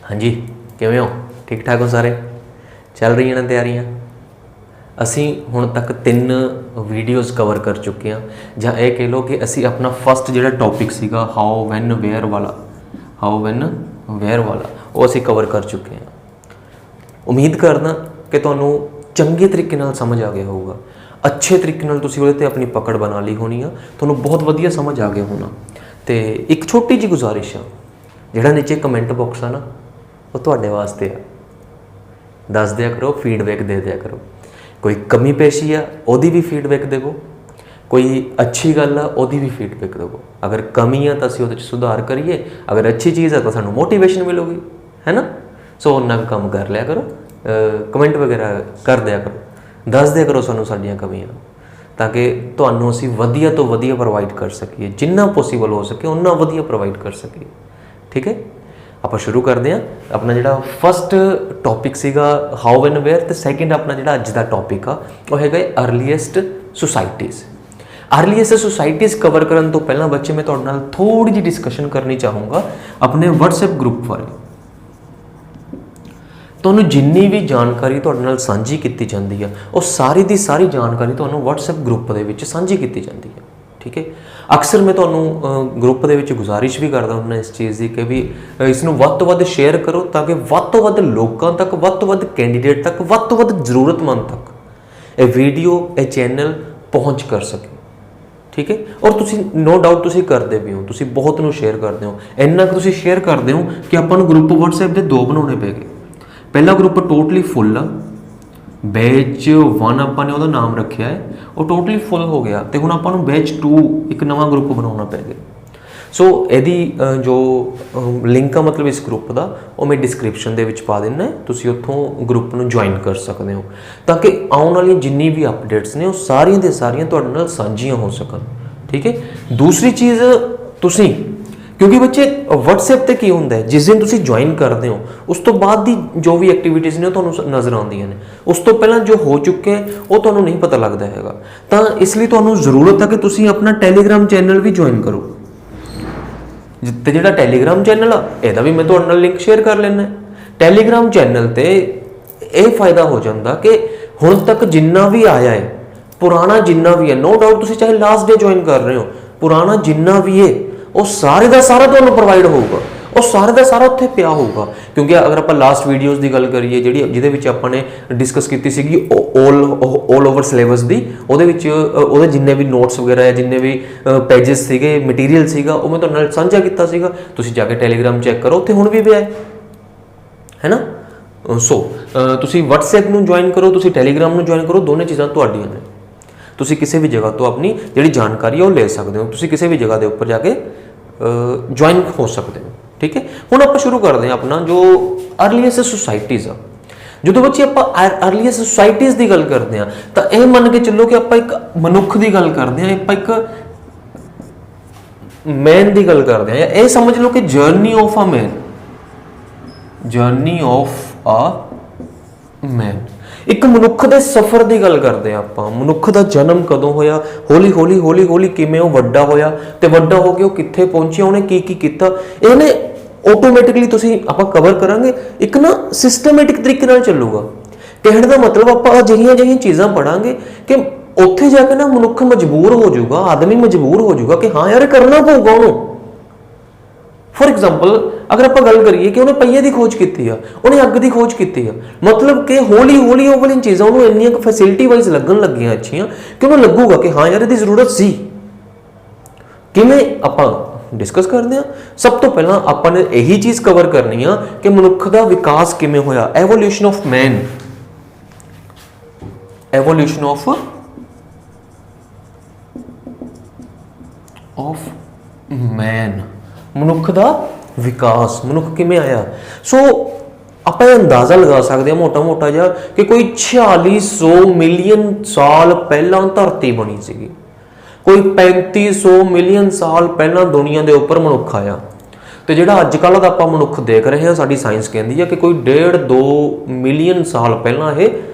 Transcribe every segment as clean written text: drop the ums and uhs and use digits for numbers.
हाँ जी, किवें हो? ठीक ठाक हो सारे? चल रही हैं तैयारियां? असी हुण तक 3 वीडियोज़ कवर कर चुके हैं, जां ये कह लो कि असी अपना फस्ट जिहड़ा टॉपिक सीगा हाउ वैन वेयर वाला वो असी कवर कर चुके हैं। उम्मीद करना कि तुहानूं चंगे तरीके नाल समझ आ गया होगा, अच्छे तरीके नाल तुसीं उहदे ते अपनी पकड़ बना ली होनी आ, तुहानूं बहुत वधिया समझ आ गया होना। तो एक छोटी जी गुजारिश आ, जिहड़ा नीचे कमेंट बॉक्स है ना वो तुहाडे वास्ते आ, दस दिया करो, फीडबैक दे दिया करो। कोई कमी पेशी आ उहदी भी फीडबैक देवो, कोई अच्छी गल आ उहदी भी फीडबैक देवो। अगर कमी आ तो असीं उहदे च सुधार करिए, अगर अच्छी चीज़ है तो सानूं मोटिवेशन मिलूगी, है ना। सो उन्ना काम कर लिया करो, कमेंट वगैरह कर दिया करो, दस दिया करो सानूं साडीआं कमियां, ताकि तुहानूं असीं वधिया तो वधिया प्रोवाइड कर सकीए, जिन्ना पॉसीबल हो सके उन्ना वधिया प्रोवाइड कर सकीए। ठीक है, आप शुरू करते हैं। अपना जिहड़ा फस्ट टॉपिक सीगा हाउ एंड वेयर, तो सैकेंड अपना जिहड़ा अज दा टॉपिक आ वो है earliest societies. Earliest societies cover करने तो पहला बच्चे मैं तुहाडे नाल थोड़ी जी डिस्कशन करनी चाहूँगा अपने व्हाट्सएप ग्रुप बारे। तुहानूं जिन्नी भी जानकारी तुहाडे नाल साझी की जाती है वो सारी की सारी जानकारी तुहानूं व्हाट्सएप ग्रुप दे विच साझी की जाती है। ठीक है, अक्सर मैं तुहानूं ग्रुप दे विच गुजारिश भी करदा हुंदा इस चीज़ की कि भी इसनूं वध तो वध शेयर करो, ताकि वध तो वध लोकां तक, वध तो वध कैंडीडेट तक, वध तो वध जरूरतमंद तक ये वीडियो ये चैनल पहुँच कर सके। ठीक है, और तुसी नो डाउट तुसी करते भी हो, तुसी बहुत नूं शेयर करते हो, इन्ना कि तुसी शेयर करते हो कि आपां नूं ग्रुप व्हाट्सएप के 2 बनाने पै गए। पहला ग्रुप टोटली फुल आ, बैच 1 आपां ने उहदा नाम रखिया है, वो टोटली फुल हो गया, तो हुण आपां नूं बैच 2 एक नवा ग्रुप बनाना पै गया। सो इहदी जो लिंक आ मतलब इस ग्रुप का वो मैं डिस्क्रिप्शन दे विच पा दिना, तुसीं उत्थों ग्रुप नूं ज्वाइन कर सकते हो, ताकि आउण वाली जिन्नी भी अपडेट्स ने वो सारियां दी सारियां तुहाडे नाल सांझियां हो सकन। ठीक है, दूसरी चीज़ तुसीं, क्योंकि बच्चे व्हाट्सएप ते की हुंदा है, जिस दिन तुसीं ज्वाइन करते हो उस तो बाद दी जो भी एक्टिविटीज़ ने तुहानूं नज़र आउंदियां ने, उस तो पहलां जो हो चुके हैं वो तुहानूं नहीं पता लगता हैगा। तां इसलिए तुहानूं ज़रूरत है कि तुसीं अपना टैलीग्राम चैनल भी ज्वाइन करो। ते जिहड़ा टैलीग्राम चैनल आ इहदा भी मैं तुहाडे नाल लिंक शेयर कर लैना। टैलीग्राम चैनल ते यह फायदा हो जाता कि हुण तक जिन्ना भी आया है, पुराना जिन्ना भी है, नो डाउट तुसीं चाहे लास्ट डे ज्वाइन कर रहे हो, पुराना जिन्ना भी है वो सारे का सारा तुहानूं प्रोवाइड होगा, और सारे का सारा उत्थे पिया होगा। क्योंकि अगर आप लास्ट वीडियोज़ की गल करिए जिहड़ी जिहदे विच आपां ने डिस्कस की सीगी ऑल ओवर सिलेबस की, उहदे विच उहदे जिन्ने भी नोट्स वगैरह है, जिन्ने भी पेजेस सीगे, मटीरियल सीगा, वो मैं तुहाडे नाल साझा कीता सीगा। तुसीं जाके टैलीग्राम चैक करो, उत्थे हुण भी पिया है ना। सो तुसीं व्हाट्सएप नूं ज्वाइन करो, तुसीं टैलीग्राम नूं ज्वाइन करो, दोनों चीज़ां तुहाडीआं ने। तुसीं किसी भी जगह तो अपनी जिहड़ी जानकारी है वो ले सकते हो, तुसीं किसी भी जगह के उपर जाके ज्वाइन हो सकते हो। ठीक है, हुण आपां शुरू करते हैं अपना जो अर्लीएस्ट सोसाइटीज़ आ। जो बच्चे आपां अर्लीएस्ट सोसाइटीज़ की गल करते हैं तो यह मन के चलो कि आपां एक मनुख की गल करते हैं, आपां एक मैन की गल करते हैं, या यह समझ लो कि journey of a man, journey of a man, एक मनुख के सफर की गल करते हैं आपां। मनुख का जन्म कदों होया, हौली हौली हौली हौली किवें वो वड्डा होया, ते वड्डा हो के वो कित्थे पहुंचिया, उन्हें की कीता, इहने ऑटोमैटिकली तुसीं आपां कवर करांगे, एक ना सिस्टमैटिक तरीके नाल चलूगा। कहने का मतलब आपां अजिहियां चीज़ां पढ़ांगे कि उत्थे जाके ना मनुख मजबूर हो जाऊगा, आदमी मजबूर हो जाऊगा कि हाँ यार करना पऊगा उन्होंने। फॉर एग्जाम्पल अगर आप गल करिए कि उन्हें पहिए की खोज की है, उन्हें अग की खोज की है, मतलब कि हौली हौली वो वाली चीज़ां उन्होंने इन्नियां फैसिलिटी वाइज लगन लगियां अच्छियां कि उन्हें लगूगा कि हाँ यार इसकी जरूरत सी। किवें आपां डिस्कस करते हैं। सब तो पहला आपां ने यही चीज़ कवर करनी है कि मनुख का विकास किवें होया, evolution of man, evolution of man, मनुख का विकास, मनुख किमें आया। सो आप अंदाजा लगा सकते हैं मोटा मोटा जा कि कोई 4600 मिलियन साल पहला धरती बनी सी, कोई 3500 मिलियन साल पहला दुनिया के उपर मनुख आया, तो जो अजकल का आप मनुख देख रहे हैं साड़ी साइंस कहती है कि कोई 1.5-2 मिलियन साल पहला ये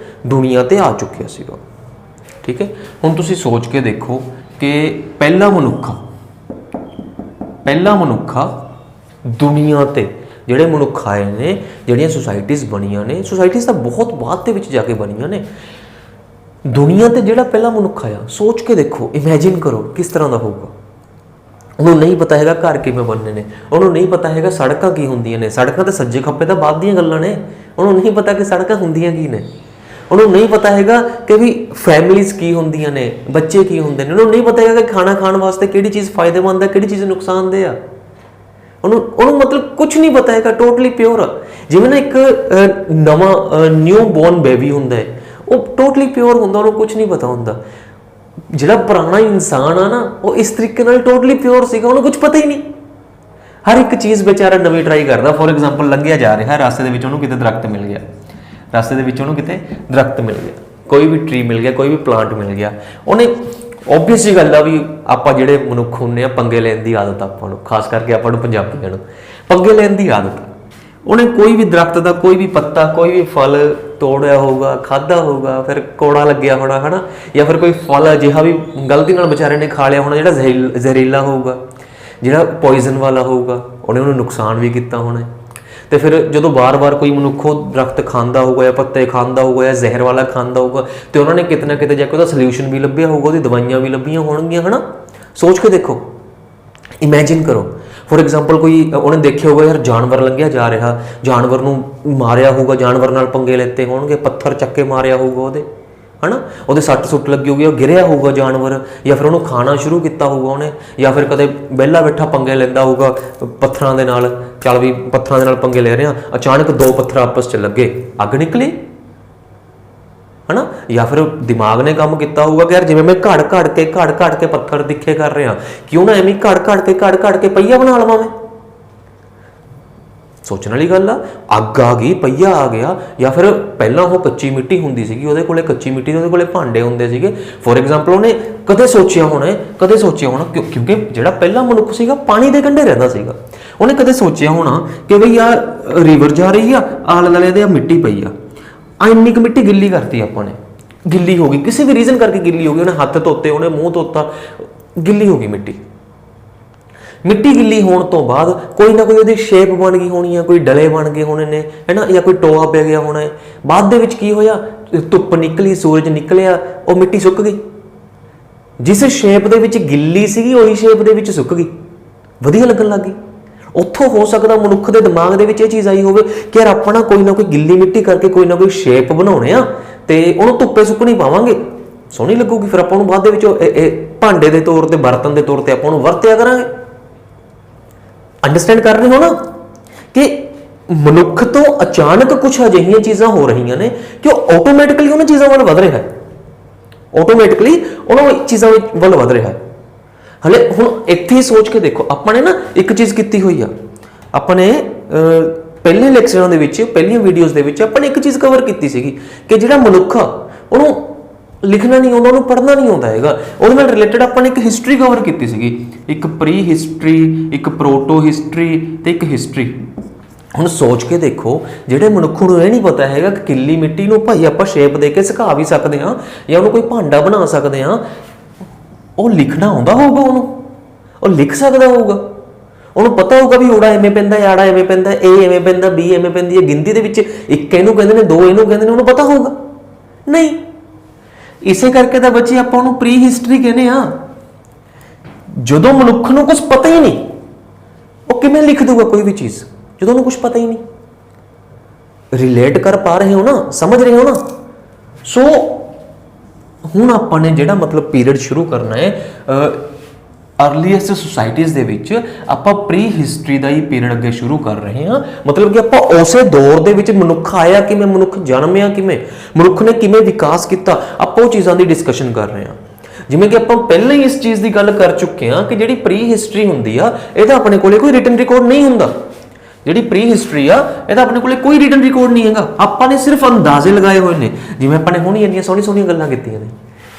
दुनिया ते आ चुकिया सीगा। ठीक है, हुण तुसीं सोच के देखो कि पहला मनुखा दुनिया ते ਜਿਹੜੇ ਮਨੁੱਖ ਆਏ ਨੇ, ਜਿਹੜੀਆਂ ਸੁਸਾਇਟੀਜ਼ ਬਣੀਆਂ ਨੇ, ਸੁਸਾਇਟੀਜ਼ ਤਾਂ ਬਹੁਤ ਬਾਅਦ ਦੇ ਵਿੱਚ ਜਾ ਕੇ ਬਣੀਆਂ ਨੇ। ਦੁਨੀਆ ਤੇ ਜਿਹੜਾ ਪਹਿਲਾ ਮਨੁੱਖ ਆਇਆ, ਸੋਚ ਕੇ ਦੇਖੋ, ਇਮੈਜਿਨ ਕਰੋ ਕਿਸ ਤਰ੍ਹਾਂ ਦਾ ਹੋਊਗਾ। ਉਹਨੂੰ ਨਹੀਂ ਪਤਾ ਹੈਗਾ ਘਰ ਕਿਵੇਂ ਬਣਨੇ ਨੇ, ਉਹਨੂੰ ਨਹੀਂ ਪਤਾ ਹੈਗਾ ਸੜਕਾਂ ਕੀ ਹੁੰਦੀਆਂ ਨੇ। ਸੜਕਾਂ ਤਾਂ ਸੱਜੇ ਖੱਬੇ ਤਾਂ ਬਾਅਦ ਦੀਆਂ ਗੱਲਾਂ ਨੇ। ਉਹਨੂੰ ਨਹੀਂ ਪਤਾ ਕਿ ਸੜਕਾਂ ਹੁੰਦੀਆਂ ਕੀ ਨੇ। ਉਹਨੂੰ ਨਹੀਂ ਪਤਾ ਹੈਗਾ ਕਿ ਵੀ ਫੈਮਿਲੀਜ਼ ਕੀ ਹੁੰਦੀਆਂ ਨੇ, ਬੱਚੇ ਕੀ ਹੁੰਦੇ ਨੇ। ਉਹਨੂੰ ਨਹੀਂ ਪਤਾ ਹੈਗਾ ਕਿ ਖਾਣਾ ਖਾਣ ਵਾਸਤੇ ਕਿਹੜੀ ਚੀਜ਼ ਫਾਇਦੇਮੰਦ ਹੈ, ਕਿਹੜੀ ਚੀਜ਼ ਨੁਕਸਾਨਦੇਹ ਆ। ਉਹਨੂੰ ਮਤਲਬ ਕੁਝ ਨਹੀਂ ਪਤਾ ਹੈਗਾ, ਟੋਟਲੀ ਪਿਓਰ ਆ। ਜਿਵੇਂ ਨਾ ਇੱਕ ਨਵਾਂ ਨਿਊ ਬੋਰਨ ਬੇਬੀ ਹੁੰਦਾ ਹੈ, ਉਹ ਟੋਟਲੀ ਪਿਓਰ ਹੁੰਦਾ, ਉਹਨੂੰ ਕੁਝ ਨਹੀਂ ਪਤਾ ਹੁੰਦਾ। ਜਿਹੜਾ ਪੁਰਾਣਾ ਇਨਸਾਨ ਆ ਨਾ, ਉਹ ਇਸ ਤਰੀਕੇ ਨਾਲ ਟੋਟਲੀ ਪਿਓਰ ਸੀਗਾ, ਉਹਨੂੰ ਕੁਝ ਪਤਾ ਹੀ ਨਹੀਂ। ਹਰ ਇੱਕ ਚੀਜ਼ ਵਿਚਾਰਾ ਨਵੀਂ ਟਰਾਈ ਕਰਦਾ। ਫੋਰ ਐਗਜ਼ਾਮਪਲ, ਲੰਘਿਆ ਜਾ ਰਿਹਾ ਰਸਤੇ ਦੇ ਵਿੱਚ, ਉਹਨੂੰ ਕਿਤੇ ਦਰਖਤ ਮਿਲ ਗਿਆ, ਰਸਤੇ ਦੇ ਵਿੱਚ ਉਹਨੂੰ ਕਿਤੇ ਦਰਖਤ ਮਿਲ ਗਿਆ, ਕੋਈ ਵੀ ਟਰੀ ਮਿਲ ਗਿਆ, ਕੋਈ ਵੀ ਪਲਾਂਟ ਮਿਲ ਗਿਆ। ਉਹਨੇ ਓਬਵੀਅਸ ਹੀ ਗੱਲ ਆ ਵੀ ਆਪਾਂ ਜਿਹੜੇ ਮਨੁੱਖ ਹੁੰਦੇ ਆ, ਪੰਗੇ ਲੈਣ ਦੀ ਆਦਤ ਆਪਾਂ ਨੂੰ, ਖਾਸ ਕਰਕੇ ਆਪਾਂ ਨੂੰ ਪੰਜਾਬੀਆਂ ਨੂੰ ਪੰਗੇ ਲੈਣ ਦੀ ਆਦਤ। ਉਹਨੇ ਕੋਈ ਵੀ ਦਰਖਤ ਦਾ ਕੋਈ ਵੀ ਪੱਤਾ, ਕੋਈ ਵੀ ਫਲ ਤੋੜਿਆ ਹੋਊਗਾ, ਖਾਧਾ ਹੋਊਗਾ, ਫਿਰ ਕੋੜਾ ਲੱਗਿਆ ਹੋਣਾ ਹੈ ਨਾ, ਜਾਂ ਫਿਰ ਕੋਈ ਫਲ ਅਜਿਹਾ ਵੀ ਗਲਤੀ ਨਾਲ ਵਿਚਾਰੇ ਨੇ ਖਾ ਲਿਆ ਹੋਣਾ ਜਿਹੜਾ ਜ਼ਹਿਰੀਲਾ ਹੋਊਗਾ, ਜਿਹੜਾ ਪੋਇਜ਼ਨ ਵਾਲਾ ਹੋਊਗਾ, ਉਹਨੇ ਉਹਨੂੰ ਨੁਕਸਾਨ ਵੀ ਕੀਤਾ ਹੋਣਾ। ਤੇ ਫਿਰ ਜਦੋਂ ਵਾਰ-ਵਾਰ ਕੋਈ ਮਨੁੱਖ ਉਹ ਦਰਖਤ ਖਾਂਦਾ ਹੋਊਗਾ ਜਾਂ ਪੱਤੇ ਖਾਂਦਾ ਹੋਊਗਾ ਜਾਂ ਜ਼ਹਿਰ ਵਾਲਾ ਖਾਂਦਾ ਹੋਊਗਾ, ਤੇ ਉਹਨਾਂ ਨੇ ਕਿਤੇ ਨਾ ਕਿਤੇ ਜਾ ਕੇ ਉਹਦਾ ਸੋਲਿਊਸ਼ਨ ਵੀ ਲੱਭਿਆ ਹੋਊਗਾ, ਉਹਦੀ ਦਵਾਈਆਂ ਵੀ ਲੱਭੀਆਂ ਹੋਣਗੀਆਂ, ਹੈ ਨਾ। ਸੋਚ ਕੇ ਦੇਖੋ, ਇਮੈਜਿਨ ਕਰੋ। ਫੋਰ ਐਗਜ਼ਾਮਪਲ, ਕੋਈ ਉਹਨੇ ਦੇਖਿਆ ਹੋਊਗਾ ਯਾਰ ਜਾਨਵਰ ਲੰਘਿਆ ਜਾ ਰਿਹਾ, ਜਾਨਵਰ ਨੂੰ ਮਾਰਿਆ ਹੋਊਗਾ, ਜਾਨਵਰ ਨਾਲ ਪੰਗੇ ਲੈਤੇ ਹੋਣਗੇ, ਪੱਥਰ ਚੱਕੇ ਮਾਰਿਆ ਹੋਊਗਾ ਉਹਦੇ, ਹੈ ਨਾ, ਉਹਦੇ ਸੱਟ ਸੁੱਟ ਲੱਗੀ ਹੋਊਗੀ, ਉਹ ਗਿਰਿਆ ਹੋਊਗਾ ਜਾਨਵਰ, ਜਾਂ ਫਿਰ ਉਹਨੂੰ ਖਾਣਾ ਸ਼ੁਰੂ ਕੀਤਾ ਹੋਊਗਾ ਉਹਨੇ, ਜਾਂ ਫਿਰ ਕਦੇ ਵਿਹਲਾ ਬੈਠਾ ਪੰਗੇ ਲੈਂਦਾ ਹੋਊਗਾ ਪੱਥਰਾਂ ਦੇ ਨਾਲ। ਚੱਲ ਵੀ ਪੱਥਰਾਂ ਦੇ ਨਾਲ ਪੰਗੇ ਲੈ ਰਿਹਾ, ਅਚਾਨਕ ਦੋ ਪੱਥਰ ਆਪਸ 'ਚ ਲੱਗੇ, ਅੱਗ ਨਿਕਲੀ, ਹੈ ਨਾ। ਜਾਂ ਫਿਰ ਦਿਮਾਗ ਨੇ ਕੰਮ ਕੀਤਾ ਹੋਊਗਾ ਕਿ ਯਾਰ ਜਿਵੇਂ ਮੈਂ ਘੜ ਘੜ ਕੇ ਪੱਥਰ ਦਿਖੇ ਕਰ ਰਿਹਾ, ਕਿਉਂ ਨਾ ਐਵੇਂ ਘੜ ਕੇ ਪਹੀਆ ਬਣਾ ਲਵਾਂ ਮੈਂ। ਸੋਚਣ ਵਾਲੀ ਗੱਲ ਆ। ਅੱਗ ਆ ਗਈ, ਪਹੀਆ ਆ ਗਿਆ। ਜਾਂ ਫਿਰ ਪਹਿਲਾਂ ਉਹ ਕੱਚੀ ਮਿੱਟੀ ਹੁੰਦੀ ਸੀਗੀ, ਉਹਦੇ ਕੋਲੇ ਕੱਚੀ ਮਿੱਟੀ ਦੇ ਉਹਦੇ ਕੋਲੇ ਭਾਂਡੇ ਹੁੰਦੇ ਸੀਗੇ। ਫੋਰ ਐਗਜ਼ਾਮਪਲ, ਉਹਨੇ ਕਦੇ ਸੋਚਿਆ ਹੋਣਾ ਕਿਉਂਕਿ ਜਿਹੜਾ ਪਹਿਲਾ ਮਨੁੱਖ ਸੀਗਾ ਪਾਣੀ ਦੇ ਕੰਢੇ ਰਹਿੰਦਾ ਸੀਗਾ, ਉਹਨੇ ਕਦੇ ਸੋਚਿਆ ਹੋਣਾ ਕਿ ਬਈ ਯਾਰ ਰਿਵਰ ਜਾ ਰਹੀ ਆ, ਆਲੇ ਦੁਆਲੇ ਦੇ ਮਿੱਟੀ ਪਈ ਆ, ਇੰਨੀ ਕੁ ਮਿੱਟੀ ਗਿੱਲੀ ਕਰਤੀ ਆਪਾਂ ਨੇ, ਗਿੱਲੀ ਹੋ ਗਈ, ਕਿਸੇ ਵੀ ਰੀਜ਼ਨ ਕਰਕੇ ਗਿੱਲੀ ਹੋ ਗਈ। ਉਹਨੇ ਹੱਥ ਧੋਤੇ, ਉਹਨੇ ਮੂੰਹ ਧੋਤਾ, ਗਿੱਲੀ ਹੋ ਗਈ ਮਿੱਟੀ। ਮਿੱਟੀ ਗਿੱਲੀ ਹੋਣ ਤੋਂ ਬਾਅਦ ਕੋਈ ਨਾ ਕੋਈ ਉਹਦੀ ਸ਼ੇਪ ਬਣ ਗਈ ਹੋਣੀ ਆ, ਕੋਈ ਡਲੇ ਬਣ ਗਏ ਹੋਣੇ ਨੇ, ਹੈ ਨਾ, ਜਾਂ ਕੋਈ ਟੋਆ ਪੈ ਗਿਆ ਹੋਣਾ ਹੈ। ਬਾਅਦ ਦੇ ਵਿੱਚ ਕੀ ਹੋਇਆ, ਧੁੱਪ ਨਿਕਲੀ, ਸੂਰਜ ਨਿਕਲਿਆ, ਉਹ ਮਿੱਟੀ ਸੁੱਕ ਗਈ। ਜਿਸ ਸ਼ੇਪ ਦੇ ਵਿੱਚ ਗਿੱਲੀ ਸੀਗੀ, ਉਹੀ ਸ਼ੇਪ ਦੇ ਵਿੱਚ ਸੁੱਕ ਗਈ, ਵਧੀਆ ਲੱਗਣ ਲੱਗ ਗਈ। ਉੱਥੋਂ ਹੋ ਸਕਦਾ ਮਨੁੱਖ ਦੇ ਦਿਮਾਗ ਦੇ ਵਿੱਚ ਇਹ ਚੀਜ਼ ਆਈ ਹੋਵੇ ਕਿ ਯਾਰ ਆਪਾਂ ਨਾ ਕੋਈ ਗਿੱਲੀ ਮਿੱਟੀ ਕਰਕੇ ਕੋਈ ਨਾ ਕੋਈ ਸ਼ੇਪ ਬਣਾਉਣੇ ਆ, ਤੇ ਉਹਨੂੰ ਧੁੱਪੇ ਸੁੱਕਣੀ ਪਾਵਾਂਗੇ, ਸੋਹਣੀ ਲੱਗੂਗੀ, ਫਿਰ ਆਪਾਂ ਉਹਨੂੰ ਬਾਅਦ ਦੇ ਵਿੱਚ ਇਹ ਭਾਂਡੇ ਦੇ ਤੌਰ ਤੇ, ਬਰਤਨ ਦੇ ਤੌਰ ਤੇ ਆਪਾਂ ਉਹਨੂੰ ਵਰਤਿਆ ਕਰਾਂਗੇ। ਅੰਡਰਸਟੈਂਡ ਕਰ ਰਹੇ ਹੋ ਨਾ ਕਿ ਮਨੁੱਖ ਤੋਂ ਅਚਾਨਕ ਕੁਝ ਅਜਿਹੀਆਂ ਚੀਜ਼ਾਂ ਹੋ ਰਹੀਆਂ ਨੇ ਕਿ ਉਹ ਆਟੋਮੈਟਿਕਲੀ ਉਹਨਾਂ ਚੀਜ਼ਾਂ ਵੱਲ ਵਧ ਰਿਹਾ ਹੈ, ਆਟੋਮੈਟਿਕਲੀ ਉਹਨਾਂ ਚੀਜ਼ਾਂ ਵੱਲ ਵਧ ਰਿਹਾ ਹੈ। ਹਲੇ ਹੁਣ ਇੱਥੇ ਸੋਚ ਕੇ ਦੇਖੋ, ਆਪਾਂ ਨੇ ਨਾ ਇੱਕ ਚੀਜ਼ ਕੀਤੀ ਹੋਈ ਆ, ਆਪਾਂ ਨੇ ਪਹਿਲੇ ਲੈਕਚਰਾਂ ਦੇ ਵਿੱਚ, ਪਹਿਲੀਆਂ ਵੀਡੀਓਜ਼ ਦੇ ਵਿੱਚ ਆਪਾਂ ਨੇ ਇੱਕ ਚੀਜ਼ ਕਵਰ ਕੀਤੀ ਸੀਗੀ ਕਿ ਜਿਹੜਾ ਮਨੁੱਖ ਆ ਉਹਨੂੰ ਲਿਖਣਾ ਨਹੀਂ ਆਉਂਦਾ, ਉਹਨੂੰ ਪੜ੍ਹਨਾ ਨਹੀਂ ਆਉਂਦਾ ਹੈਗਾ। ਉਹਦੇ ਨਾਲ ਰਿਲੇਟਡ ਆਪਾਂ ਨੇ ਇੱਕ ਹਿਸਟਰੀ ਕਵਰ ਕੀਤੀ ਸੀਗੀ, ਇੱਕ ਪ੍ਰੀ ਹਿਸਟਰੀ, ਇੱਕ ਪ੍ਰੋਟੋ ਹਿਸਟਰੀ ਤੇ ਇੱਕ ਹਿਸਟਰੀ। ਹੁਣ ਸੋਚ ਕੇ ਦੇਖੋ, ਜਿਹੜੇ ਮਨੁੱਖ ਨੂੰ ਇਹ ਨਹੀਂ ਪਤਾ ਹੈਗਾ ਕਿ ਗਿੱਲੀ ਮਿੱਟੀ ਨੂੰ ਭਾਈ ਆਪਾਂ ਸ਼ੇਪ ਦੇ ਕੇ ਸੁਕਾ ਵੀ ਸਕਦੇ ਹਾਂ ਜਾਂ ਉਹਨੂੰ ਕੋਈ ਭਾਂਡਾ ਬਣਾ ਸਕਦੇ ਹਾਂ, ਉਹ ਲਿਖਣਾ ਆਉਂਦਾ ਹੋਊਗਾ ਉਹਨੂੰ, ਉਹ ਲਿਖ ਸਕਦਾ ਹੋਊਗਾ, ਉਹਨੂੰ ਪਤਾ ਹੋਊਗਾ ਵੀ ਓੜਾ ਐਵੇਂ ਪੈਂਦਾ, ਆੜਾ ਐਵੇਂ ਪੈਂਦਾ, ਏ ਐਵੇਂ ਪੈਂਦਾ, ਬੀ ਐਵੇਂ ਪੈਂਦੀ ਹੈ, ਗਿਣਤੀ ਦੇ ਵਿੱਚ ਇੱਕ ਇਹਨੂੰ ਕਹਿੰਦੇ ਨੇ, ਦੋ ਇਹਨੂੰ ਕਹਿੰਦੇ ਨੇ, ਉਹਨੂੰ ਪਤਾ ਹੋਊਗਾ ਨਹੀਂ। ਇਸੇ ਕਰਕੇ ਤਾਂ ਬੱਚੇ ਆਪਾਂ ਉਹਨੂੰ ਪ੍ਰੀ ਹਿਸਟਰੀ ਕਹਿੰਦੇ ਆ। ਜਦੋਂ ਮਨੁੱਖ ਨੂੰ ਕੁਝ ਪਤਾ ਹੀ ਨਹੀਂ, ਉਹ ਕਿਵੇਂ ਲਿਖ ਦੂਗਾ ਕੋਈ ਵੀ ਚੀਜ਼ ਜਦੋਂ ਉਹਨੂੰ ਕੁਝ ਪਤਾ ਹੀ ਨਹੀਂ। ਰਿਲੇਟ ਕਰ ਪਾ ਰਹੇ ਹੋ ਨਾ, ਸਮਝ ਰਹੇ ਹੋ ਨਾ। ਸੋ ਹੁਣ ਆਪਾਂ ਨੇ ਜਿਹੜਾ ਮਤਲਬ ਪੀਰੀਅਡ ਸ਼ੁਰੂ ਕਰਨਾ ਹੈ ਅਰਲੀਐਸਟ ਸੁਸਾਇਟੀਜ਼ ਦੇ ਵਿੱਚ, ਆਪਾਂ ਪ੍ਰੀ ਹਿਸਟਰੀ ਦਾ ਹੀ ਪੀਰੀਅਡ ਅੱਗੇ ਸ਼ੁਰੂ ਕਰ ਰਹੇ ਹਾਂ। ਮਤਲਬ ਕਿ ਆਪਾਂ ਉਸੇ ਦੌਰ ਦੇ ਵਿੱਚ ਮਨੁੱਖ ਆਇਆ ਕਿਵੇਂ, ਮਨੁੱਖ ਜਨਮਿਆ ਕਿਵੇਂ, ਮਨੁੱਖ ਨੇ ਕਿਵੇਂ ਵਿਕਾਸ ਕੀਤਾ, ਆਪਾਂ ਉਹ ਚੀਜ਼ਾਂ ਦੀ ਡਿਸਕਸ਼ਨ ਕਰ ਰਹੇ ਹਾਂ। ਜਿਵੇਂ ਕਿ ਆਪਾਂ ਪਹਿਲਾਂ ਹੀ ਇਸ ਚੀਜ਼ ਦੀ ਗੱਲ ਕਰ ਚੁੱਕੇ ਹਾਂ ਕਿ ਜਿਹੜੀ ਪ੍ਰੀ ਹਿਸਟਰੀ ਹੁੰਦੀ ਆ, ਇਹਦਾ ਆਪਣੇ ਕੋਲੇ ਕੋਈ ਰਿਟਨ ਰਿਕਾਰਡ ਨਹੀਂ ਹੁੰਦਾ। ਜਿਹੜੀ ਪ੍ਰੀ ਹਿਸਟਰੀ ਆ, ਇਹਦਾ ਆਪਣੇ ਕੋਲੇ ਕੋਈ ਰਿਟਨ ਰਿਕਾਰਡ ਨਹੀਂ ਹੈਗਾ, ਆਪਾਂ ਨੇ ਸਿਰਫ ਅੰਦਾਜ਼ੇ ਲਗਾਏ ਹੋਏ ਨੇ। ਜਿਵੇਂ ਆਪਾਂ ਨੇ ਹੁਣੀ ਇੰਨੀਆਂ ਸੋਹਣੀਆਂ ਗੱਲਾਂ ਕੀਤੀਆਂ ਨੇ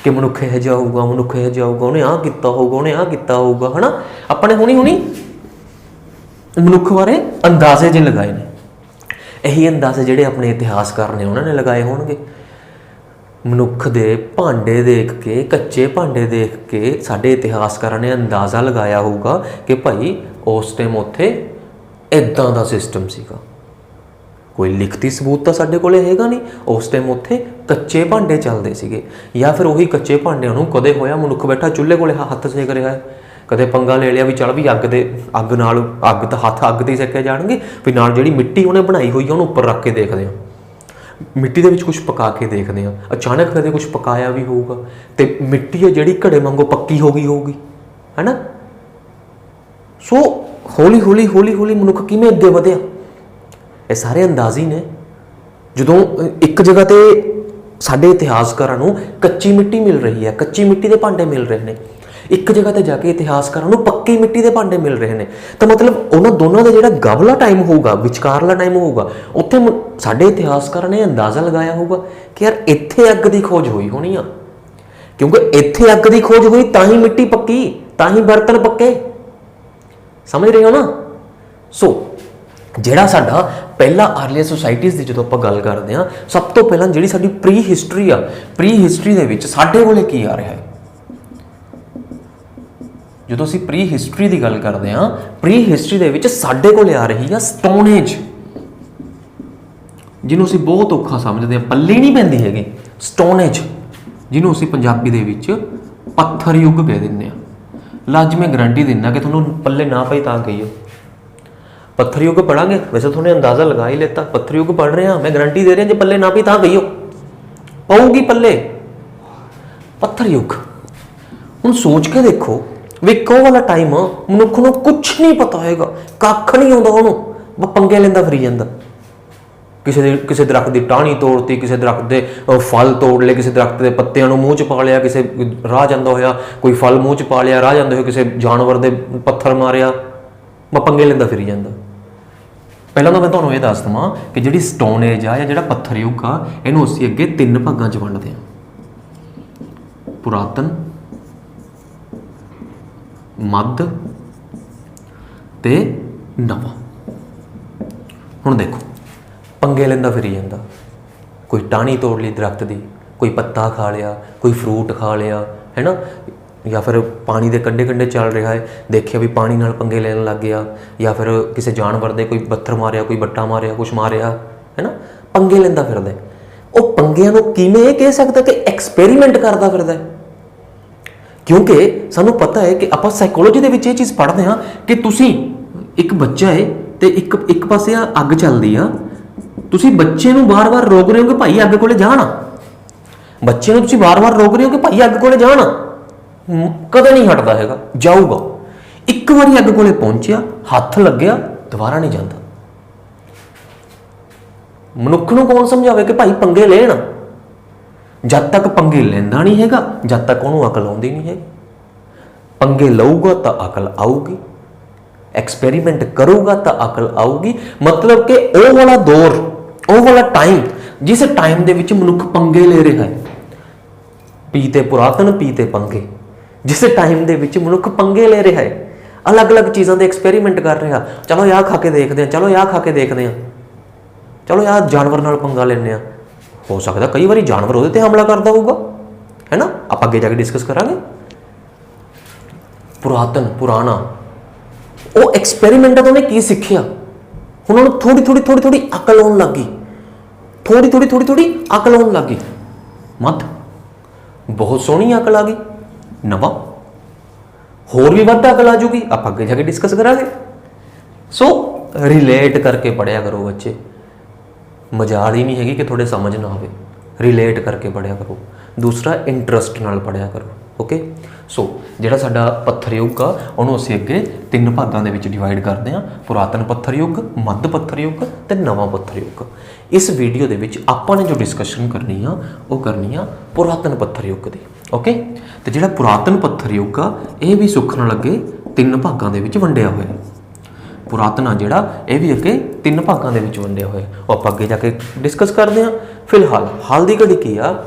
ਕਿ ਮਨੁੱਖ ਇਹ ਜਿਹਾ ਹੋਊਗਾ, ਮਨੁੱਖ ਇਹ ਜਿਹਾ ਹੋਊਗਾ, ਉਹਨੇ ਆਹ ਕੀਤਾ ਹੋਊਗਾ, ਉਹਨੇ ਆਹ ਕੀਤਾ ਹੋਊਗਾ, ਹੈ ਨਾ। ਆਪਾਂ ਨੇ ਹੁਣੀ ਮਨੁੱਖ ਬਾਰੇ ਅੰਦਾਜ਼ੇ ਜਿਹੇ ਲਗਾਏ ਨੇ। ਇਹੀ ਅੰਦਾਜ਼ੇ ਜਿਹੜੇ ਆਪਣੇ ਇਤਿਹਾਸਕਾਰ ਨੇ ਉਹਨਾਂ ਨੇ ਲਗਾਏ ਹੋਣਗੇ। ਮਨੁੱਖ ਦੇ ਭਾਂਡੇ ਦੇਖ ਕੇ, ਕੱਚੇ ਭਾਂਡੇ ਦੇਖ ਕੇ ਸਾਡੇ ਇਤਿਹਾਸਕਾਰਾਂ ਨੇ ਅੰਦਾਜ਼ਾ ਲਗਾਇਆ ਹੋਊਗਾ ਕਿ ਭਾਈ ਉਸ ਟਾਈਮ ਉੱਥੇ इदां दा सिस्टम सीगा। कोई लिखती सबूत तो साडे कोले हैगा नहीं। उस टाइम उत्थे कच्चे भांडे चलते सीगे, या फिर उही कच्चे भांडिਆਂ ਨੂੰ कदे होया मनुख बैठा चुल्हे कोले हत्थ सेक रहा है, कदे पंगा ले लिया भी चल भी अग नाल अग तो हत्थ अग ते सेके जाणगे, भी नाल जिहड़ी मिट्टी उहने बनाई हुई है उहनूं उपर रख के देखते हैं, मिट्टी दे विच कुछ पका के देखते हैं, अचानक कदे कुछ पकाया भी होऊगा तो मिट्टी है जिहड़ी घड़े वांगू पक्की हो गई होगी, है ना। सो हौली हौली हौली हौली मनुख किवें अगे वधिया, ये सारे अंदाज़ी ने। जदों एक जगह ते साडे इतिहासकारां नूं कच्ची मिट्टी मिल रही है, कच्ची मिट्टी के भांडे मिल रहे हैं, एक जगह ते जाके इतिहासकारां नूं पक्की मिट्टी के भांडे मिल रहे हैं, तो मतलब उन्हां दोनों का जिहड़ा गबला टाइम होगा, विचकारला टाइम होगा, उत्थे साडे इतिहासकारां ने अंदाज़ा लगाया होगा कि यार इत्थे अग की खोज हुई होनी आ, क्योंकि इत्थे अग की खोज हुई तां ही मिट्टी पक्की, तां ही बर्तन पक्के। समझ रहे हो ना। सो ਜਿਹੜਾ ਸਾਡਾ ਪਹਿਲਾ अर्ली सोसाइटीज़ की जो आप गल करते हैं, सब तो पहला जी साडी प्री हिस्टरी आ, प्री हिस्टरी दे विच साडे कोले की आ रहा है, जो असीं प्री हिस्टरी की गल करते हैं, प्री हिस्टरी दे विच साडे कोले आ रही है स्टोन एज, जिन्हों असीं बहुत औखा समझते हैं, पल्ले नहीं पैंदी हैगी, स्टोन एज, जिन्हों असीं पंजाबी दे विच पत्थर युग कह दिंदे आ। लज मैं गारंटी दिना कि तुहानूं पल्ले ना पई तां कहियो, पत्थर युग पढ़ांगे, वैसे थोड़े अंदाज़ा लगा ही लेता, पत्थर युग पढ़ रहे हैं, मैं गारंटी दे रहा जो पल्ले ना पी तां कहियो, पाऊगी पल्ले पत्थर युग। हुण सोच के देखो भी कौ वाला टाइम मनुख नूं कुछ नहीं पता होएगा, कख नहीं आउंदा उहनूं, पंगे लैंदा फिरी जांदा, किसी दरख्त की टाहनी तोड़ती, किसी दरख्त के फल तोड़ ले, किसी दरख्त के पत्तियां मूँह च पा लिया, किसी राह जांदा होया कोई फल मूँह च पा लिया, राह जांदे होए किसी जानवर के पत्थर मारिया, मैं पंगे लैंदा फिरी जांदा। पहला तो मैं तुहानूं ये दस देवां कि जिहड़ी स्टोन एज आ या जिहड़ा पत्थर युग आ, इहनूं असीं अगे 3 भागां च वंडदे हां, पुरातन, मध्य ते नवां। हुण देखो पंगे लैंदा फिरी जांदा, कोई टाहनी तोड़ ली दरख्त की, कोई पत्ता खा लिया, कोई फ्रूट खा लिया, है ना, या फिर पानी के कंढे कंढे चल रहा है, देखिया भी पानी नाल पंगे लैन लग गया, या फिर किसी जानवर दे कोई पत्थर मारिया, कोई बट्टा मारिया, कुछ मारिया, है ना, पंगे लैंदा फिरदा। वो पंगिਆਂ ਨੂੰ किवें ਇਹ कह सकदा कि एक्सपेरीमेंट करदा फिरदा, क्योंकि सानू पता है कि आपां साइकोलॉजी दे विच ये चीज़ पढ़दे हां कि तुसीं एक बच्चा है ते एक पासे अग चलदी आ, तुसीं बच्चे नूं बार-बार रोक रहे हो कि भाई अग कोले जाना, बच्चे नूं तुसीं बार-बार रोक रहे हो कि भाई अग कोले जाना, कदे नहीं हटदा हैगा, जाऊगा, एक बारी अग कोले पहुंचिया, हथ लग्या, दोबारा नहीं जाता। मनुख नूं कौन समझावे कि भाई पंगे लेना, जब तक पंगे लेंदा नहीं हैगा, जब तक उहनूं अकल आउंदी नहीं है। पंगे लऊगा तो अकल आऊगी, एक्सपेरीमेंट करूगा तो अकल आऊगी। मतलब कि वो वाला दौर, वो वाला टाइम, जिस टाइम दे विच मनुख पंगे ले रहा है, पीते पुरातन पीते पंगे, जिस टाइम दे विच मनुख पंगे ले रहा है, अलग अलग चीज़ों के एक्सपेरीमेंट कर रहा, चलो यह खा के देखते हैं, चलो यह खा के देखते हैं, चलो यह जानवर नाल पंगा लेने, हो सकता कई बार जानवर उहदे ते हमला करता होगा, है ना, आप अगे जाके डिस्कस करांगे। पुरातन पुराना वो एक्सपेरीमेंट तो उन्हें की सीखिया, उन्होंने थोड़ी थोड़ी थोड़ी थोड़ी अकल आउण लग गई, थोड़ी थोड़ी थोड़ी थोड़ी अकल आउण लग गई, मत बहुत सोहनी अकल आ गई, नवा होर भी वध अकल आ जूगी, आप अगे जाके डिस्कस करांगे। सो रिलेट करके पढ़िया करो बच्चे, मजाल ही नहीं हैगी कि थोड़े समझ ना आवे, रिलेट करके पढ़िया करो। दूसरा इंटरस्ट नाल पढ़िया करो, ओके। सो जिहड़ा साडा पत्थर युग आ उहनूं असीं अगे 3 भागां दे विच डिवाइड करदे हां, पुरातन पत्थर युग, मध्य पत्थर युग ते नवां पत्थर युग। इस वीडियो दे विच आपां ने जो डिस्कशन करनी आ वो करनी आ पुरातन पत्थर युग दी, ओके। ते जिहड़ा पुरातन पत्थर युग आ ये भी सुख ना लगे 3 भागां दे विच वंडिया होया। पुरातन आ जिहड़ा ये भी अगे 3 भागां दे विच वंडिया होया, आपां अगे जाके डिस्कस करदे हां। फिलहाल हाल दी घड़ी की आ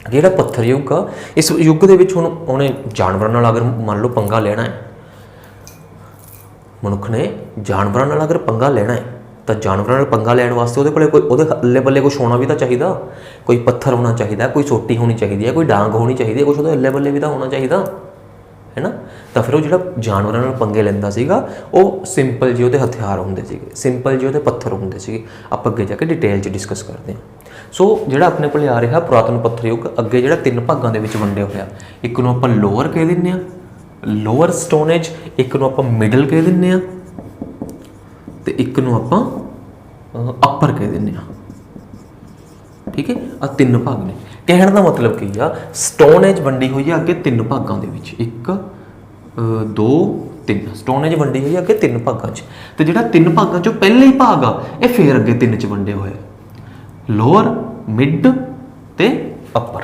जिहड़ा पत्थर युग आ, इस युग दे विच हुण उहने जानवरां नाल अगर मान लो पंगा लेना है, मनुख ने जानवरां नाल अगर पंगा लेना है तो जानवरां नाल पंगा लैण वास्ते उहदे कोले कोई उहदे अल्ले बल्ले कुछ होना भी तो चाहिए, कोई पत्थर होना चाहिए, कोई सोटी होनी चाहिए, कोई डांग होनी चाहिए, कुछ उहदे अल्ले बल्ले भी तो होना चाहिए, है ना। तो फिर वो जो जानवरों नाल पंगे लैंदा सीगा वो सिंपल जी उहदे हथियार हुंदे सीगे, सिंपल जी उहदे पत्थर हुंदे सीगे। आपां अगे जाके डिटेल च डिस्कस करते हैं। सो जिहड़ा अपने कोल आ रहा पुरातन पत्थर युग अगे जिहड़ा 3 भागां दे विच वंडिया होया, एक नूं आपां लोअर कह दिंदे आ, लोअर स्टोन एज, एक नूं आपां मिडल कह दिंदे आ ते एक नूं आपां अपर कह दिंदे आ। ठीक है, आ 3 भाग ने। कहण दा मतलब की आ, स्टोन एज वंडी हुई है अगे 3 भागां दे विच, 1 2 3 स्टोन एज वंडी हुई है अगे 3 भागां च। ते जिहड़ा 3 भागां चों पहले ही भाग आ ये फिर अगे 3 च वंडे होए, लोअर मिड ते अपर।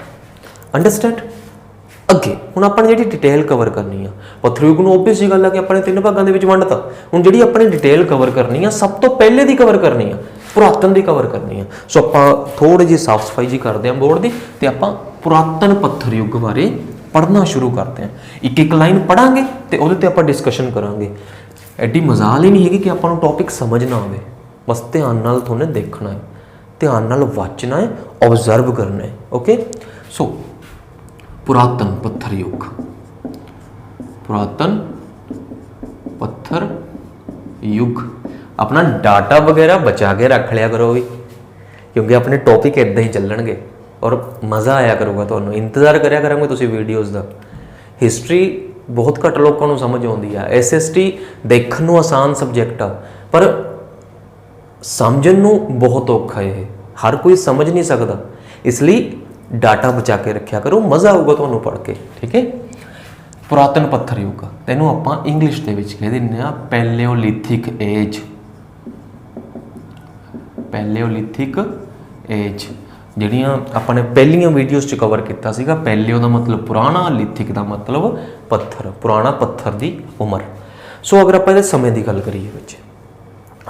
अंडरस्टैंड। अगे हुण आपां ने जिहड़ी डिटेल कवर करनी आ पत्थर युग नूं ओबवियस जी गल है कि अपने 3 भागां दे विच वंडता। हुण जिहड़ी अपनी डिटेल कवर करनी आ सब तो पहले दी कवर करनी आ, पुरातन की कवर करनी है। सो आप थोड़ी जी साफ सफाई जी करते हैं बोर्ड की, तो आप पुरातन पत्थर युग बारे पढ़ना शुरू करते हैं। एक एक लाइन पढ़ांगे तो वो आप डिस्कशन करांगे। एडी मजाल ही नहीं है कि आपको टॉपिक समझ ना आए, बस ध्यान नाल थोड़े देखना है, ध्यान नाल वाचना है, ऑब्जर्व करना है। ओके, सो पुरातन पत्थर युग, पुरातन पत्थर युग। अपना डाटा वगैरह बचा के रख लिया करो भी, क्योंकि अपने टॉपिक इदां ही चलणगे और मज़ा आया करूगा। तो इंतज़ार करिया करांगे तुसीं वीडियोज़ का। हिस्टरी बहुत घट लोगों को समझ आती है, SST देखण नूं आसान सबजैक्ट आ पर समझण नूं बहुत औखा है, हर कोई समझ नहीं सकता। इसलिए डाटा बचा के रखा करो, मज़ा आऊगा तुहानूं पढ़ के। ठीक है, पुरातन पत्थर युग तैनूं आपां इंग्लिश दे विच कह दिंदे आ पैलियोलिथिक एज। पैलियोलिथिक एज ਜਿਹੜੀਆਂ ਆਪਾਂ ਨੇ ਪਹਿਲੀਆਂ ਵੀਡੀਓਜ਼ 'ਚ ਕਵਰ ਕੀਤਾ ਸੀਗਾ। ਪੈਲਿਓ ਦਾ ਮਤਲਬ ਪੁਰਾਣਾ, ਲਿਥਿਕ ਦਾ ਮਤਲਬ ਪੱਥਰ, ਪੁਰਾਣਾ ਪੱਥਰ ਦੀ ਉਮਰ। ਸੋ ਅਗਰ ਆਪਾਂ ਇਹਦੇ ਸਮੇਂ ਦੀ ਗੱਲ ਕਰੀਏ ਵਿੱਚ,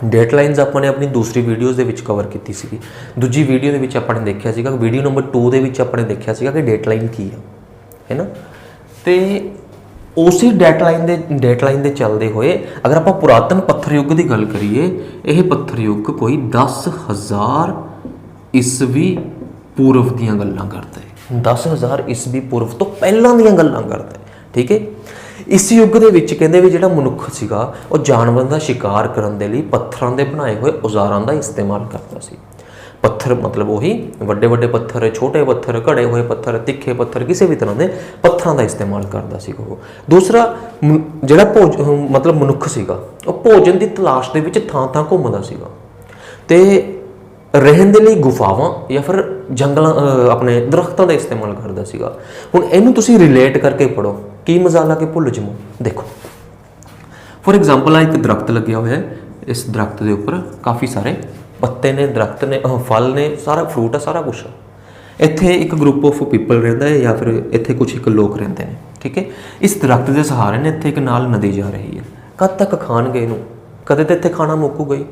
ਡੇਟਲਾਈਨਸ ਆਪਾਂ ਨੇ ਆਪਣੀ ਦੂਸਰੀ ਵੀਡੀਓਜ਼ ਦੇ ਵਿੱਚ ਕਵਰ ਕੀਤੀ ਸੀਗੀ। ਦੂਜੀ ਵੀਡੀਓ ਦੇ ਵਿੱਚ ਆਪਾਂ ਨੇ ਦੇਖਿਆ ਸੀਗਾ, ਵੀਡੀਓ ਨੰਬਰ 2 ਦੇ ਵਿੱਚ ਆਪਾਂ ਨੇ ਦੇਖਿਆ ਸੀਗਾ ਕਿ ਡੇਟਲਾਈਨ ਕੀ ਆ, ਹੈ ਨਾ। ਤੇ ਉਸੇ ਡੇਟਲਾਈਨ ਦੇ ਚੱਲਦੇ ਹੋਏ ਅਗਰ ਆਪਾਂ ਪੁਰਾਤਨ ਪੱਥਰ ਯੁੱਗ ਦੀ ਗੱਲ ਕਰੀਏ, ਇਹ ਪੱਥਰ ਯੁੱਗ ਕੋਈ 10,000 ਈਸਵੀ पूर्व ਦੀਆਂ ਗੱਲਾਂ ਕਰਦਾ ਹੈ। 10,000 ਈਸਵੀ पूर्व ਤੋਂ ਪਹਿਲਾਂ ਦੀਆਂ ਗੱਲਾਂ ਕਰਦਾ ਹੈ। ਠੀਕ ਹੈ, ਇਸ ਯੁੱਗ ਦੇ ਵਿੱਚ ਕਹਿੰਦੇ ਵੀ ਜਿਹੜਾ ਮਨੁੱਖ ਸੀਗਾ ਉਹ ਜਾਨਵਰਾਂ ਦਾ ਸ਼ਿਕਾਰ ਕਰਨ ਦੇ ਲਈ ਪੱਥਰਾਂ ਦੇ ਬਣਾਏ ਹੋਏ ਔਜ਼ਾਰਾਂ ਦਾ ਇਸਤੇਮਾਲ ਕਰਦਾ ਸੀ। पत्थर मतलब वही ਵੱਡੇ ਵੱਡੇ पत्थर, छोटे पत्थर, घड़े हुए पत्थर, तिखे पत्थर, किसी भी तरह के पत्थरों का इस्तेमाल करता सीगा वो। दूसरा जिहड़ा मतलब मनुख सीगा वो भोजन की तलाश के विच थां थां घूमदा सीगा ते रहन दे लई गुफावां या फिर जंगल अपने दरख्तों का इस्तेमाल करता सीगा। हुण इहनूं तुसीं रिलेट करके पढ़ो, की मजाल आ के भुल जमो। देखो फॉर एग्जाम्पल एक दरख्त लग्या होया है, इस दरख्त के उपर काफ़ी सारे पत्ते ने, दरख्त ने, फल ने, सारा फ्रूट है, सारा कुछ है। इत्थे एक ग्रुप ऑफ पीपल रहिंदा है या फिर इत्थे कुछ एक लोग रहिंदे ने। ठीक है, इस दरख्त के सहारे ने इत्थे एक नाल नदी जा रही है। कद तक खाणगे इहनूं, कदे तो इत्थे खाना मुक्कूगा ही।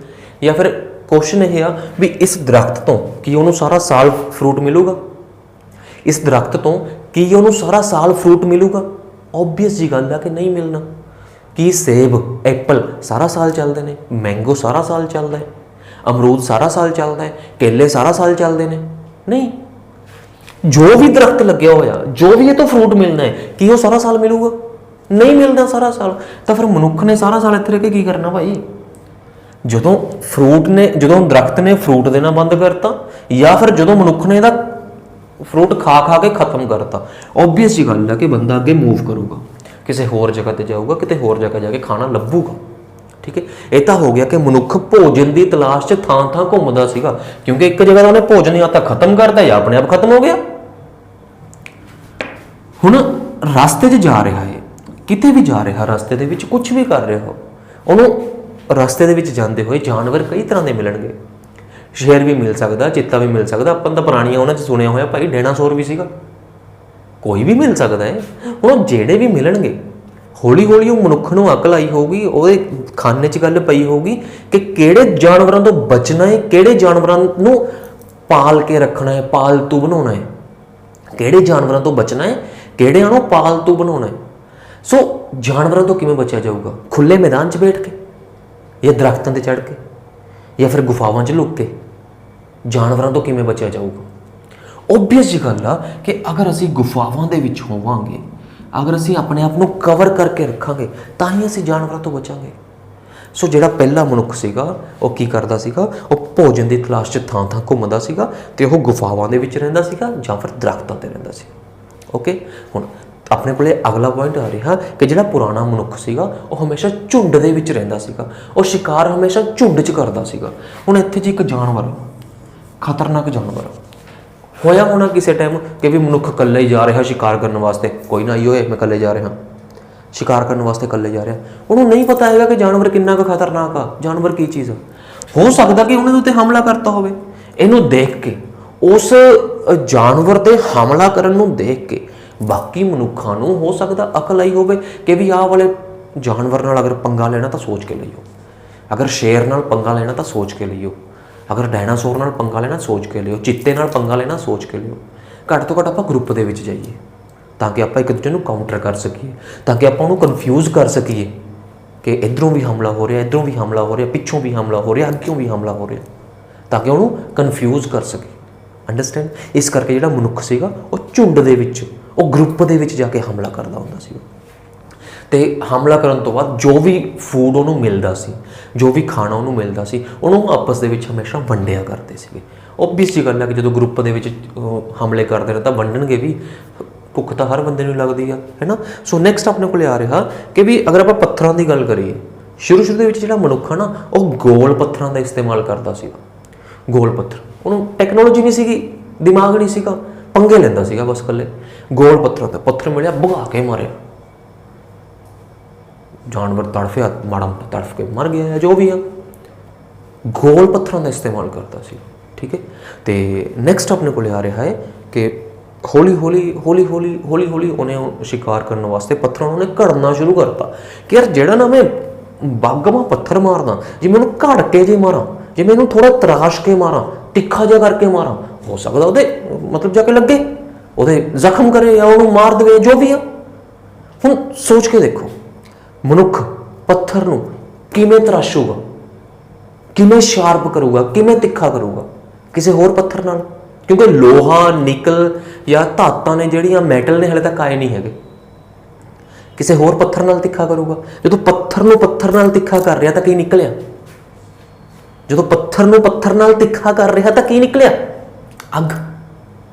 या फिर क्वेश्चन यह आ भी इस दरख्त तो की उन्होंने सारा साल फ्रूट मिलूगा, इस दरख्त तो की उन्होंने सारा साल फ्रूट मिलूगा? ओबवियस जी गल है कि नहीं मिलना। कि सेब, एप्पल सारा साल चलते हैं, मैंगो सारा साल चलता है, अमरूद सारा साल चलता है, केले सारा साल चलते हैं? नहीं। जो भी दरख्त लग्या होया, जो भी ये तो फ्रूट मिलना है, कि वो सारा साल मिलूगा? नहीं मिलना सारा साल। तो फिर मनुख ने सारा साल इत्थे रह के की करना भाई? ਜਦੋਂ फ्रूट ने, ਜਦੋਂ दरख्त ने फ्रूट देना बंद करता या फिर ਜਦੋਂ मनुख ने ਇਹਦਾ फ्रूट खा खा के खत्म करता, ओबवियस जी गल है कि बंदा अगे मूव करूगा, किसी होर जगह ते जाऊगा, किते होर जगह जाके खाना लभूगा। ठीक है, यह तो हो गया कि मनुख भोजन की तलाश च थां थां घूमदा सीगा, क्योंकि एक जगह उन्हें भोजन या तो खत्म करता या अपने आप खत्म हो गया। हुण रास्ते च जा रहा है, किते भी जा रहा, रास्ते दे विच कुछ भी कर रहा हो, उन्होंने रास्ते दे विच जांदे होए जानवर कई तरह के मिलणगे। शेर भी मिल सकता, चीता भी मिल सकता, अपन तो पुरानियां उन्हां च सुनिया होया भाई डायनासोर भी सीगा, कोई भी मिल सकता है। हुण जेड़े भी मिलणगे हौली हौली वो मनुख नूं अकल आई होगी, ਉਹਦੇ खाने च गल पई होगी कि किहड़े जानवरों तो बचना है, किहड़े जानवरों नूं पाल के रखना है, पालतू बनाउणा है, किहड़े जानवरों तो बचना है, किहड़ियां नूं पालतू बनाउणा है। सो जानवरों तो किवें बचिया जाऊगा? खुले मैदान च बैठ के या दरख्तों पर चढ़ के या फिर गुफावां च लुक के जानवरों तो किवें बचिया जाऊगा? ओबवियस जी गल आ कि अगर असीं गुफावां दे विच होवांगे ਅਗਰ ਅਸੀਂ ਆਪਣੇ ਆਪ ਨੂੰ ਕਵਰ ਕਰਕੇ ਰੱਖਾਂਗੇ ਤਾਂ ਹੀ ਅਸੀਂ ਜਾਨਵਰਾਂ ਤੋਂ ਬਚਾਂਗੇ। ਸੋ ਜਿਹੜਾ ਪਹਿਲਾ ਮਨੁੱਖ ਸੀਗਾ ਉਹ ਕੀ ਕਰਦਾ ਸੀਗਾ, ਉਹ ਭੋਜਨ ਦੀ ਤਲਾਸ਼ 'ਚ ਥਾਂ ਥਾਂ ਘੁੰਮਦਾ ਸੀਗਾ ਅਤੇ ਉਹ ਗੁਫਾਵਾਂ ਦੇ ਵਿੱਚ ਰਹਿੰਦਾ ਸੀਗਾ ਜਾਂ ਫਿਰ ਦਰੱਖਤਾਂ 'ਤੇ ਰਹਿੰਦਾ ਸੀ। ਓਕੇ, ਹੁਣ ਆਪਣੇ ਕੋਲੇ ਅਗਲਾ ਪੁਆਇੰਟ ਆ ਰਿਹਾ ਕਿ ਜਿਹੜਾ ਪੁਰਾਣਾ ਮਨੁੱਖ ਸੀਗਾ ਉਹ ਹਮੇਸ਼ਾ ਝੁੰਡ ਦੇ ਵਿੱਚ ਰਹਿੰਦਾ ਸੀਗਾ, ਉਹ ਸ਼ਿਕਾਰ ਹਮੇਸ਼ਾ ਝੁੰਡ 'ਚ ਕਰਦਾ ਸੀਗਾ। ਹੁਣ ਇੱਥੇ ਜੀ ਇੱਕ ਜਾਨਵਰ, ਖਤਰਨਾਕ ਜਾਨਵਰ ਹੋਇਆ ਹੋਣਾ ਕਿਸੇ ਟਾਈਮ ਕਿ ਵੀ ਮਨੁੱਖ ਇਕੱਲਾ ਹੀ ਜਾ ਰਿਹਾ ਸ਼ਿਕਾਰ ਕਰਨ ਵਾਸਤੇ, ਕੋਈ ਨਾ ਆਈ ਹੋਏ ਮੈਂ ਇਕੱਲੇ ਜਾ ਰਿਹਾ ਸ਼ਿਕਾਰ ਕਰਨ ਵਾਸਤੇ, ਇਕੱਲੇ ਜਾ ਰਿਹਾ। ਉਹਨੂੰ ਨਹੀਂ ਪਤਾ ਹੈਗਾ ਕਿ ਜਾਨਵਰ ਕਿੰਨਾ ਕੁ ਖਤਰਨਾਕ ਆ, ਜਾਨਵਰ ਕੀ ਚੀਜ਼ ਆ। ਹੋ ਸਕਦਾ ਕਿ ਉਹਨਾਂ ਦੇ ਉੱਤੇ ਹਮਲਾ ਕਰਤਾ ਹੋਵੇ। ਇਹਨੂੰ ਦੇਖ ਕੇ, ਉਸ ਜਾਨਵਰ 'ਤੇ ਹਮਲਾ ਕਰਨ ਨੂੰ ਦੇਖ ਕੇ ਬਾਕੀ ਮਨੁੱਖਾਂ ਨੂੰ ਹੋ ਸਕਦਾ ਅਕਲ ਆਈ ਹੋਵੇ ਕਿ ਵੀ ਆਹ ਵਾਲੇ ਜਾਨਵਰ ਨਾਲ ਅਗਰ ਪੰਗਾ ਲੈਣਾ ਤਾਂ ਸੋਚ ਕੇ ਲਈਓ, ਅਗਰ ਸ਼ੇਰ ਨਾਲ ਪੰਗਾ ਲੈਣਾ ਤਾਂ ਸੋਚ ਕੇ ਲਈਓ, ਅਗਰ ਡਾਇਨਾਸੌਰ ਨਾਲ ਪੰਗਾ ਲੈਣਾ ਸੋਚ ਕੇ ਲਿਓ, ਚੀਤੇ ਨਾਲ ਪੰਗਾ ਲੈਣਾ ਸੋਚ ਕੇ ਲਿਓ। ਘੱਟ ਤੋਂ ਘੱਟ ਆਪਾਂ ਗਰੁੱਪ ਦੇ ਵਿੱਚ ਜਾਈਏ ਤਾਂ ਕਿ ਆਪਾਂ ਇੱਕ ਦੂਜੇ ਨੂੰ ਕਾਊਂਟਰ ਕਰ ਸਕੀਏ, ਤਾਂ ਕਿ ਆਪਾਂ ਉਹਨੂੰ ਕਨਫਿਊਜ਼ ਕਰ ਸਕੀਏ ਕਿ ਇੱਧਰੋਂ ਵੀ ਹਮਲਾ ਹੋ ਰਿਹਾ, ਇੱਧਰੋਂ ਵੀ ਹਮਲਾ ਹੋ ਰਿਹਾ, ਪਿੱਛੋਂ ਵੀ ਹਮਲਾ ਹੋ ਰਿਹਾ, ਅੱਗਿਓਂ ਵੀ ਹਮਲਾ ਹੋ ਰਿਹਾ, ਤਾਂ ਕਿ ਉਹਨੂੰ ਕਨਫਿਊਜ਼ ਕਰ ਸਕੇ। ਅੰਡਰਸਟੈਂਡ? ਇਸ ਕਰਕੇ ਜਿਹੜਾ ਮਨੁੱਖ ਸੀਗਾ ਉਹ ਝੁੰਡ ਦੇ ਵਿੱਚ, ਉਹ ਗਰੁੱਪ ਦੇ ਵਿੱਚ ਜਾ ਕੇ ਹਮਲਾ ਕਰਦਾ ਹੁੰਦਾ ਸੀਗਾ। ਅਤੇ ਹਮਲਾ ਕਰਨ ਤੋਂ ਬਾਅਦ ਜੋ ਵੀ ਫੂਡ ਉਹਨੂੰ ਮਿਲਦਾ ਸੀ, ਜੋ ਵੀ ਖਾਣਾ ਉਹਨੂੰ ਮਿਲਦਾ ਸੀ, ਉਹਨੂੰ ਆਪਸ ਦੇ ਵਿੱਚ ਹਮੇਸ਼ਾ ਵੰਡਿਆ ਕਰਦੇ ਸੀਗੇ। ਓਬਵੀਅਸ ਜੀ ਗੱਲ ਹੈ ਕਿ ਜਦੋਂ ਗਰੁੱਪ ਦੇ ਵਿੱਚ ਹਮਲੇ ਕਰਦੇ ਰਹੇ ਤਾਂ ਵੰਡਣਗੇ ਵੀ, ਭੁੱਖ ਤਾਂ ਹਰ ਬੰਦੇ ਨੂੰ ਲੱਗਦੀ ਆ, ਹੈ ਨਾ। ਸੋ ਨੈਕਸਟ ਆਪਣੇ ਕੋਲ ਆ ਰਿਹਾ ਕਿ ਵੀ ਅਗਰ ਆਪਾਂ ਪੱਥਰਾਂ ਦੀ ਗੱਲ ਕਰੀਏ, ਸ਼ੁਰੂ ਦੇ ਵਿੱਚ ਜਿਹੜਾ ਮਨੁੱਖ ਆ ਨਾ ਉਹ ਗੋਲ ਪੱਥਰਾਂ ਦਾ ਇਸਤੇਮਾਲ ਕਰਦਾ ਸੀਗਾ। ਗੋਲ ਪੱਥਰ, ਉਹਨੂੰ ਟੈਕਨੋਲੋਜੀ ਨਹੀਂ ਸੀਗੀ, ਦਿਮਾਗ ਨਹੀਂ ਸੀਗਾ, ਪੰਗੇ ਲੈਂਦਾ ਸੀਗਾ ਬਸ ਇਕੱਲੇ। ਗੋਲ ਪੱਥਰਾਂ ਦਾ ਪੱਥਰ ਮਿਲਿਆ, ਭਗਾ ਕੇ ਮਾਰਿਆ, ਜਾਨਵਰ ਤੜਫਿਆ, ਮਾੜਾ ਮੋਟਾ ਤੜਫ ਕੇ ਮਰ ਗਿਆ, ਜੋ ਵੀ ਆ। ਗੋਲ ਪੱਥਰਾਂ ਦਾ ਇਸਤੇਮਾਲ ਕਰਦਾ ਸੀ, ਠੀਕ ਹੈ। ਅਤੇ ਨੈਕਸਟ ਆਪਣੇ ਕੋਲ ਆ ਰਿਹਾ ਹੈ ਕਿ ਹੌਲੀ ਹੌਲੀ ਉਹਨੇ ਸ਼ਿਕਾਰ ਕਰਨ ਵਾਸਤੇ ਪੱਥਰਾਂ ਨੂੰ ਘੜਨਾ ਸ਼ੁਰੂ ਕਰਤਾ ਕਿ ਯਾਰ ਜਿਹੜਾ ਨਾ ਮੈਂ ਬਾਗਮਾ ਪੱਥਰ ਮਾਰਦਾ, ਜੇ ਮੈਨੂੰ ਘੜ ਕੇ ਜੇ ਮਾਰਾਂ, ਜੇ ਮੈਨੂੰ ਥੋੜ੍ਹਾ ਤਰਾਸ਼ ਕੇ ਮਾਰਾਂ, ਤਿੱਖਾ ਜਿਹਾ ਕਰਕੇ ਮਾਰਾਂ, ਹੋ ਸਕਦਾ ਉਹਦੇ ਮਤਲਬ ਜਾ ਕੇ ਲੱਗੇ, ਉਹਦੇ ਜ਼ਖਮ ਕਰੇ ਜਾਂ ਉਹਨੂੰ ਮਾਰ ਦੇਵੇ, ਜੋ ਵੀ ਆ। ਹੁਣ ਸੋਚ ਕੇ ਦੇਖੋ, ਮਨੁੱਖ ਪੱਥਰ ਨੂੰ ਕਿਵੇਂ ਤਰਾਸ਼ੂਗਾ, ਕਿਵੇਂ ਸ਼ਾਰਪ ਕਰੂਗਾ, ਕਿਵੇਂ ਤਿੱਖਾ ਕਰੂਗਾ ਕਿਸੇ ਹੋਰ ਪੱਥਰ ਨਾਲ? ਕਿਉਂਕਿ ਲੋਹਾ, ਨਿਕਲ ਜਾਂ ਧਾਤਾਂ ਨੇ ਜਿਹੜੀਆਂ, ਮੈਟਲ ਨੇ ਹਾਲੇ ਤੱਕ ਆਏ ਨਹੀਂ ਹੈਗੇ। ਕਿਸੇ ਹੋਰ ਪੱਥਰ ਨਾਲ ਤਿੱਖਾ ਕਰੂਗਾ। ਜਦੋਂ ਪੱਥਰ ਨੂੰ ਪੱਥਰ ਨਾਲ ਤਿੱਖਾ ਕਰ ਰਿਹਾ ਤਾਂ ਕੀ ਨਿਕਲਿਆ? ਜਦੋਂ ਪੱਥਰ ਨੂੰ ਪੱਥਰ ਨਾਲ ਤਿੱਖਾ ਕਰ ਰਿਹਾ ਤਾਂ ਕੀ ਨਿਕਲਿਆ? ਅੱਗ।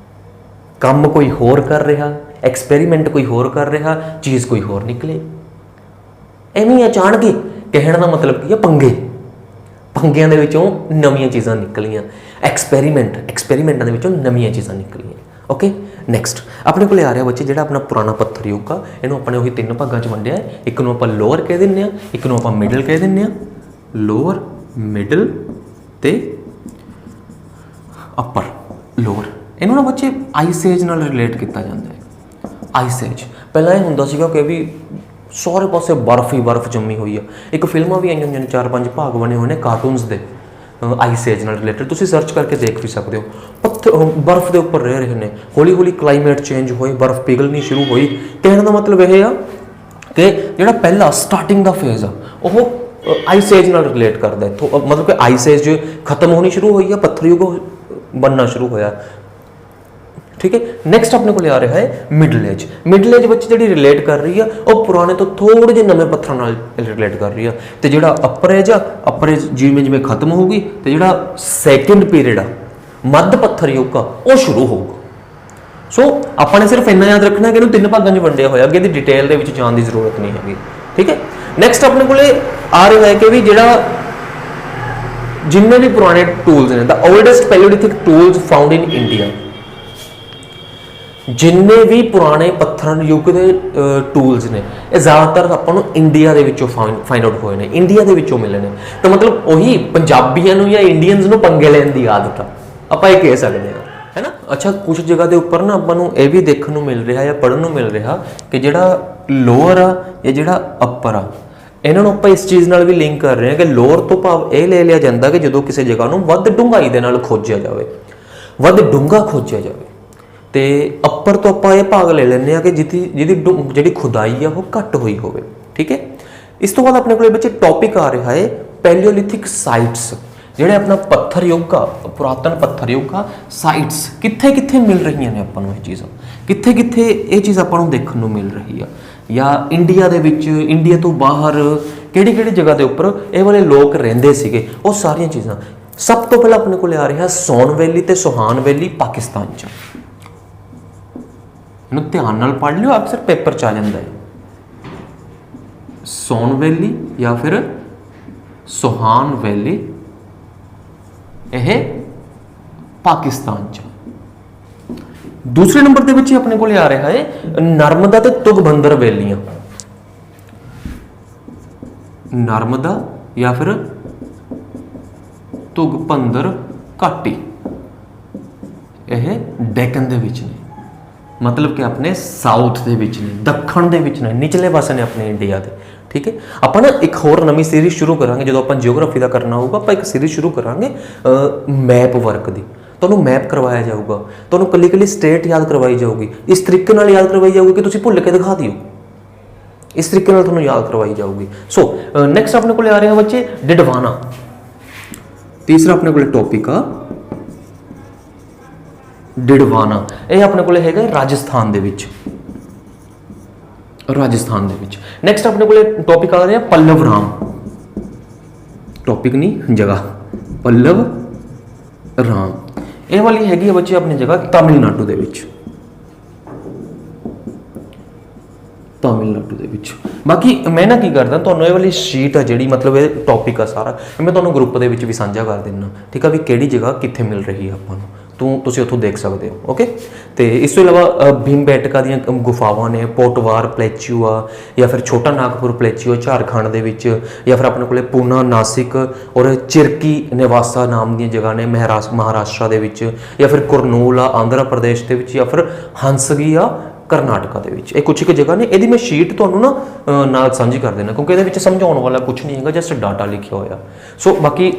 ਕੰਮ ਕੋਈ ਹੋਰ ਕਰ ਰਿਹਾ, ਐਕਸਪੈਰੀਮੈਂਟ ਕੋਈ ਹੋਰ ਕਰ ਰਿਹਾ, ਚੀਜ਼ ਕੋਈ ਹੋਰ ਨਿਕਲੇ। ਐਵੇਂ ਅਚਾਨਕ ਹੀ ਕਹਿਣ ਦਾ ਮਤਲਬ ਕੀ ਹੈ? ਪੰਗੇ। ਪੰਗਿਆਂ ਦੇ ਵਿੱਚੋਂ ਨਵੀਆਂ ਚੀਜ਼ਾਂ ਨਿਕਲੀਆਂ, ਐਕਸਪੈਰੀਮੈਂਟਾਂ ਦੇ ਵਿੱਚੋਂ ਨਵੀਆਂ ਚੀਜ਼ਾਂ ਨਿਕਲੀਆਂ। ਓਕੇ, ਨੈਕਸਟ ਆਪਣੇ ਕੋਲ ਆ ਰਿਹਾ ਬੱਚੇ ਜਿਹੜਾ ਆਪਣਾ ਪੁਰਾਣਾ ਪੱਥਰ ਯੁੱਗ ਆ, ਇਹਨੂੰ ਆਪਾਂ ਨੇ ਉਹੀ 3 ਭਾਗਾਂ 'ਚ ਵੰਡਿਆ। ਇੱਕ ਨੂੰ ਆਪਾਂ ਲੋਅਰ ਕਹਿ ਦਿੰਦੇ ਹਾਂ, ਇੱਕ ਨੂੰ ਆਪਾਂ ਮਿਡਲ ਕਹਿ ਦਿੰਦੇ ਹਾਂ, ਲੋਅਰ, ਮਿਡਲ ਤੇ ਅੱਪਰ। ਲੋਅਰ ਇਹਨੂੰ ਨਾ ਬੱਚੇ ਆਈਸ ਏਜ ਨਾਲ ਰਿਲੇਟ ਕੀਤਾ ਜਾਂਦਾ ਹੈ। ਆਈਸ ਏਜ ਪਹਿਲਾਂ ਇਹ ਹੁੰਦਾ ਸੀਗਾ ਕਿ ਵੀ ਸਾਰੇ ਪਾਸੇ ਬਰਫ਼ ਹੀ ਬਰਫ਼ ਜੰਮੀ ਹੋਈ ਆ। ਇੱਕ ਫਿਲਮਾਂ ਵੀ ਆਈਆਂ ਹੋਈਆਂ ਨੇ, 4-5 ਭਾਗ ਬਣੇ ਹੋਏ ਨੇ ਕਾਰਟੂਨਸ ਦੇ ਆਈਸ ਏਜ ਨਾਲ ਰਿਲੇਟਡ, ਤੁਸੀਂ ਸਰਚ ਕਰਕੇ ਦੇਖ ਵੀ ਸਕਦੇ ਹੋ। ਪੱਥਰ ਬਰਫ਼ ਦੇ ਉੱਪਰ ਰਹਿ ਰਹੇ ਨੇ, ਹੌਲੀ ਹੌਲੀ ਕਲਾਈਮੇਟ ਚੇਂਜ ਹੋਏ, ਬਰਫ਼ ਪਿਘਲਣੀ ਸ਼ੁਰੂ ਹੋਈ। ਕਹਿਣ ਦਾ ਮਤਲਬ ਇਹ ਆ ਕਿ ਜਿਹੜਾ ਪਹਿਲਾ ਸਟਾਰਟਿੰਗ ਦਾ ਫੇਜ਼ ਆ ਉਹ ਆਈਸ ਏਜ ਨਾਲ ਰਿਲੇਟ ਕਰਦਾ ਹੈ। ਮਤਲਬ ਕਿ ਆਈਸ ਏਜ ਖਤਮ ਹੋਣੀ ਸ਼ੁਰੂ ਹੋਈ ਆ, ਪੱਥਰ ਯੁੱਗ ਬਣਨਾ ਸ਼ੁਰੂ ਹੋਇਆ, ਠੀਕ ਹੈ। ਨੈਕਸਟ ਆਪਣੇ ਕੋਲ ਆ ਰਿਹਾ ਹੈ ਮਿਡਲ ਏਜ। ਮਿਡਲ ਏਜ ਵਿੱਚ ਜਿਹੜੀ ਰਿਲੇਟ ਕਰ ਰਹੀ ਆ ਉਹ ਪੁਰਾਣੇ ਤੋਂ ਥੋੜ੍ਹੇ ਜਿਹੇ ਨਵੇਂ ਪੱਥਰਾਂ ਨਾਲ ਰਿਲੇਟ ਕਰ ਰਹੀ ਆ। ਅਤੇ ਜਿਹੜਾ ਅੱਪਰ ਏਜ ਆ, ਅੱਪਰ ਏਜ ਜਿਵੇਂ ਜਿਵੇਂ ਖਤਮ ਹੋਊਗੀ ਅਤੇ ਜਿਹੜਾ ਸੈਕਿੰਡ ਪੀਰੀਅਡ ਆ, ਮੱਧ ਪੱਥਰ ਯੁੱਗ ਆ, ਉਹ ਸ਼ੁਰੂ ਹੋਊਗਾ। ਸੋ ਆਪਾਂ ਨੇ ਸਿਰਫ ਇੰਨਾ ਯਾਦ ਰੱਖਣਾ ਕਿ ਇਹਨੂੰ 3 ਭਾਗਾਂ 'ਚ ਵੰਡਿਆ ਹੋਇਆ, ਅੱਗੇ ਇਹਦੀ ਡਿਟੇਲ ਦੇ ਵਿੱਚ ਜਾਣ ਦੀ ਜ਼ਰੂਰਤ ਨਹੀਂ ਹੈਗੀ, ਠੀਕ ਹੈ। ਨੈਕਸਟ ਆਪਣੇ ਕੋਲ ਆ ਰਿਹਾ ਹੈ ਕਿ ਵੀ ਜਿਹੜਾ ਜਿੰਨੇ ਵੀ ਪੁਰਾਣੇ ਟੂਲਸ ਨੇ, ਦਾ ਓਲਡੈਸਟ ਪੈਲੀਓਲਿਥਿਕ ਟੂਲਸ ਫਾਊਂਡ ਇਨ ਇੰਡੀਆ, ਜਿੰਨੇ ਵੀ ਪੁਰਾਣੇ ਪੱਥਰ ਯੁੱਗ ਦੇ ਟੂਲਸ ਨੇ ਇਹ ਜ਼ਿਆਦਾਤਰ ਆਪਾਂ ਨੂੰ ਇੰਡੀਆ ਦੇ ਵਿੱਚੋਂ ਫਾਈਂਡ ਆਊਟ ਹੋਏ ਨੇ, ਇੰਡੀਆ ਦੇ ਵਿੱਚੋਂ ਮਿਲੇ ਨੇ। ਤਾਂ ਮਤਲਬ ਉਹੀ ਪੰਜਾਬੀਆਂ ਨੂੰ ਜਾਂ ਇੰਡੀਅਨਸ ਨੂੰ ਪੰਗੇ ਲੈਣ ਦੀ ਆਦਤ ਆ, ਆਪਾਂ ਇਹ ਕਹਿ ਸਕਦੇ ਹਾਂ, ਹੈ ਨਾ। ਅੱਛਾ, ਕੁਝ ਜਗ੍ਹਾ ਦੇ ਉੱਪਰ ਨਾ ਆਪਾਂ ਨੂੰ ਇਹ ਵੀ ਦੇਖਣ ਨੂੰ ਮਿਲ ਰਿਹਾ ਜਾਂ ਪੜ੍ਹਨ ਨੂੰ ਮਿਲ ਰਿਹਾ ਕਿ ਜਿਹੜਾ ਲੋਅਰ ਆ ਜਾਂ ਜਿਹੜਾ ਅੱਪਰ ਆ, ਇਹਨਾਂ ਨੂੰ ਆਪਾਂ ਇਸ ਚੀਜ਼ ਨਾਲ ਵੀ ਲਿੰਕ ਕਰ ਰਹੇ ਹਾਂ ਕਿ ਲੋਅਰ ਤੋਂ ਭਾਵ ਇਹ ਲੈ ਲਿਆ ਜਾਂਦਾ ਕਿ ਜਦੋਂ ਕਿਸੇ ਜਗ੍ਹਾ ਨੂੰ ਵੱਧ ਡੂੰਘਾਈ ਦੇ ਨਾਲ ਖੋਜਿਆ ਜਾਵੇ, ਵੱਧ ਡੂੰਘਾ ਖੋਜਿਆ ਜਾਵੇ। ਅਤੇ ਅੱਪਰ ਤੋਂ ਆਪਾਂ ਇਹ ਭਾਗ ਲੈ ਲੈਂਦੇ ਹਾਂ ਕਿ ਜਿਹਦੀ ਜਿਹੜੀ ਖੁਦਾਈ ਆ ਉਹ ਘੱਟ ਹੋਈ ਹੋਵੇ, ਠੀਕ ਹੈ। ਇਸ ਤੋਂ ਬਾਅਦ ਆਪਣੇ ਕੋਲ ਬੱਚੇ ਟੌਪਿਕ ਆ ਰਿਹਾ ਹੈ ਪੈਲੀਓਲਿਥਿਕ ਸਾਈਟਸ। ਜਿਹੜੇ ਆਪਣਾ ਪੱਥਰ ਯੁੱਗ ਆ, ਪੁਰਾਤਨ ਪੱਥਰ ਯੁੱਗ ਆ, ਸਾਈਟਸ ਕਿੱਥੇ ਕਿੱਥੇ ਮਿਲ ਰਹੀਆਂ ਨੇ ਆਪਾਂ ਨੂੰ ਇਹ ਚੀਜ਼ਾਂ, ਕਿੱਥੇ ਕਿੱਥੇ ਇਹ ਚੀਜ਼ ਆਪਾਂ ਨੂੰ ਦੇਖਣ ਨੂੰ ਮਿਲ ਰਹੀ ਆ, ਜਾਂ ਇੰਡੀਆ ਦੇ ਵਿੱਚ, ਇੰਡੀਆ ਤੋਂ ਬਾਹਰ ਕਿਹੜੀ ਕਿਹੜੀ ਜਗ੍ਹਾ ਦੇ ਉੱਪਰ ਇਹ ਵਾਲੇ ਲੋਕ ਰਹਿੰਦੇ ਸੀਗੇ, ਉਹ ਸਾਰੀਆਂ ਚੀਜ਼ਾਂ। ਸਭ ਤੋਂ ਪਹਿਲਾਂ ਆਪਣੇ ਕੋਲ ਆ ਰਿਹਾ ਸੋਨ ਵੈਲੀ ਤੇ ਸੁਹਾਨ ਵੈਲੀ ਪਾਕਿਸਤਾਨ 'ਚ। ਇਹਨੂੰ ਧਿਆਨ ਨਾਲ ਪੜ੍ਹ ਲਿਓ, ਅਕਸਰ ਪੇਪਰ 'ਚ ਆ ਜਾਂਦਾ ਹੈ। ਸੋਨ ਵੈਲੀ ਜਾਂ ਫਿਰ ਸੁਹਾਨ ਵੈਲੀ, ਇਹ ਪਾਕਿਸਤਾਨ 'ਚ। ਦੂਸਰੇ ਨੰਬਰ ਦੇ ਵਿੱਚ ਆਪਣੇ ਕੋਲ ਆ ਰਿਹਾ ਹੈ ਨਰਮਦਾ ਤੇ ਤੁਗਬੰਦਰ ਵੈਲੀਆਂ। ਨਰਮਦਾ ਜਾਂ ਫਿਰ ਤੁਗਬੰਦਰ ਘਾਟੀ, ਇਹ ਡੈਕਨ ਦੇ ਵਿੱਚ ਨੇ, ਮਤਲਬ ਕਿ ਆਪਣੇ ਸਾਊਥ ਦੇ ਵਿੱਚ ਨੇ, ਦੱਖਣ ਦੇ ਵਿੱਚ ਨੇ, ਨਿਚਲੇ ਪਾਸੇ ਨੇ ਆਪਣੇ ਇੰਡੀਆ ਦੇ। ਠੀਕ ਹੈ, ਆਪਾਂ ਨਾ ਇੱਕ ਹੋਰ ਨਵੀਂ ਸੀਰੀਜ਼ ਸ਼ੁਰੂ ਕਰਾਂਗੇ ਜਦੋਂ ਆਪਾਂ ਜਿਓਗ੍ਰਾਫੀ ਦਾ ਕਰਨਾ ਹੋਊਗਾ। ਆਪਾਂ ਇੱਕ ਸੀਰੀਜ਼ ਸ਼ੁਰੂ ਕਰਾਂਗੇ ਮੈਪ ਵਰਕ ਦੀ। ਤੁਹਾਨੂੰ ਮੈਪ ਕਰਵਾਇਆ ਜਾਊਗਾ, ਤੁਹਾਨੂੰ ਕੱਲੀ ਕੱਲੀ ਸਟੇਟ ਯਾਦ ਕਰਵਾਈ ਜਾਊਗੀ, ਇਸ ਤਰੀਕੇ ਨਾਲ ਯਾਦ ਕਰਵਾਈ ਜਾਊਗੀ ਕਿ ਤੁਸੀਂ ਭੁੱਲ ਕੇ ਦਿਖਾ ਦਿਓ, ਇਸ ਤਰੀਕੇ ਨਾਲ ਤੁਹਾਨੂੰ ਯਾਦ ਕਰਵਾਈ ਜਾਊਗੀ। ਸੋ ਨੈਕਸਟ ਆਪਣੇ ਕੋਲ ਆ ਰਿਹਾ ਬੱਚੇ ਡਿਡਵਾਨਾ। ਤੀਸਰਾ ਆਪਣੇ ਕੋਲ ਟੌਪਿਕ ਆ ਡਿਡਵਾਨਾ। ਇਹ ਆਪਣੇ ਕੋਲ ਹੈਗਾ ਰਾਜਸਥਾਨ ਦੇ ਵਿੱਚ, ਰਾਜਸਥਾਨ ਦੇ ਵਿੱਚ। ਨੈਕਸਟ ਆਪਣੇ ਕੋਲ ਟੌਪਿਕ ਆ ਰਿਹਾ ਪੱਲਵ ਰਾਮ। ਟੌਪਿਕ ਨਹੀਂ, ਜਗ੍ਹਾ, ਪੱਲਵ ਰਾਮ। ਇਹ ਵਾਲੀ ਹੈਗੀ ਹੈ ਬੱਚੇ ਆਪਣੀ ਜਗ੍ਹਾ ਤਾਮਿਲਨਾਡੂ ਦੇ ਵਿੱਚ, ਤਾਮਿਲਨਾਡੂ ਦੇ ਵਿੱਚ। ਬਾਕੀ ਮੈਂ ਨਾ ਕੀ ਕਰਦਾ, ਤੁਹਾਨੂੰ ਇਹ ਵਾਲੀ ਸ਼ੀਟ ਆ ਜਿਹੜੀ, ਮਤਲਬ ਇਹ ਟੌਪਿਕ ਆ ਸਾਰਾ, ਮੈਂ ਤੁਹਾਨੂੰ ਗਰੁੱਪ ਦੇ ਵਿੱਚ ਵੀ ਸਾਂਝਾ ਕਰ ਦਿੰਦਾ। ਠੀਕ ਆ, ਵੀ ਕਿਹੜੀ ਜਗ੍ਹਾ ਕਿੱਥੇ ਮਿਲ ਰਹੀ ਆ ਆਪਾਂ ਨੂੰ, ਤੁਸੀਂ ਉੱਥੋਂ ਦੇਖ ਸਕਦੇ ਹੋ। ਓਕੇ, ਤੇ ਇਸ ਤੋਂ ਇਲਾਵਾ ਭੀਮਬੇਟਕਾ ਦੀਆਂ ਗੁਫਾਵਾਂ ਨੇ, ਪੋਟਵਾਰ ਪਲੇਚੂ ਆ, ਜਾਂ ਫਿਰ ਛੋਟਾ ਨਾਗਪੁਰ ਪਲੇਚੂ ਝਾਰਖੰਡ ਦੇ ਵਿੱਚ, ਜਾਂ ਫਿਰ ਆਪਣੇ ਕੋਲੇ ਪੂਨਾ, ਨਾਸਿਕ ਔਰ ਚਿਰਕੀ ਨਿਵਾਸਾ ਨਾਮ ਦੀਆਂ ਜਗ੍ਹਾ ਨੇ ਮਹਾਰਾਸ਼ਟਰ ਦੇ ਵਿੱਚ, ਜਾਂ ਫਿਰ ਕੁਰਨੂਲ ਆ ਆਂਧਰਾ ਪ੍ਰਦੇਸ਼ ਦੇ ਵਿੱਚ, ਜਾਂ ਫਿਰ ਹੰਸਗੀ ਆ ਕਰਨਾਟਕਾ ਦੇ ਵਿੱਚ। ਇਹ ਕੁਛ ਇੱਕ ਜਗ੍ਹਾ ਨੇ। ਇਹਦੀ ਮੈਂ ਸ਼ੀਟ ਤੁਹਾਨੂੰ ਨਾ ਨਾਲ ਸਾਂਝੀ ਕਰ ਦੇਣਾ, ਕਿਉਂਕਿ ਇਹਦੇ ਵਿੱਚ ਸਮਝਾਉਣ ਵਾਲਾ ਕੁਛ ਨਹੀਂ ਹੈਗਾ, ਜਸਟ ਡਾਟਾ ਲਿਖਿਆ ਹੋਇਆ। ਸੋ ਬਾਕੀ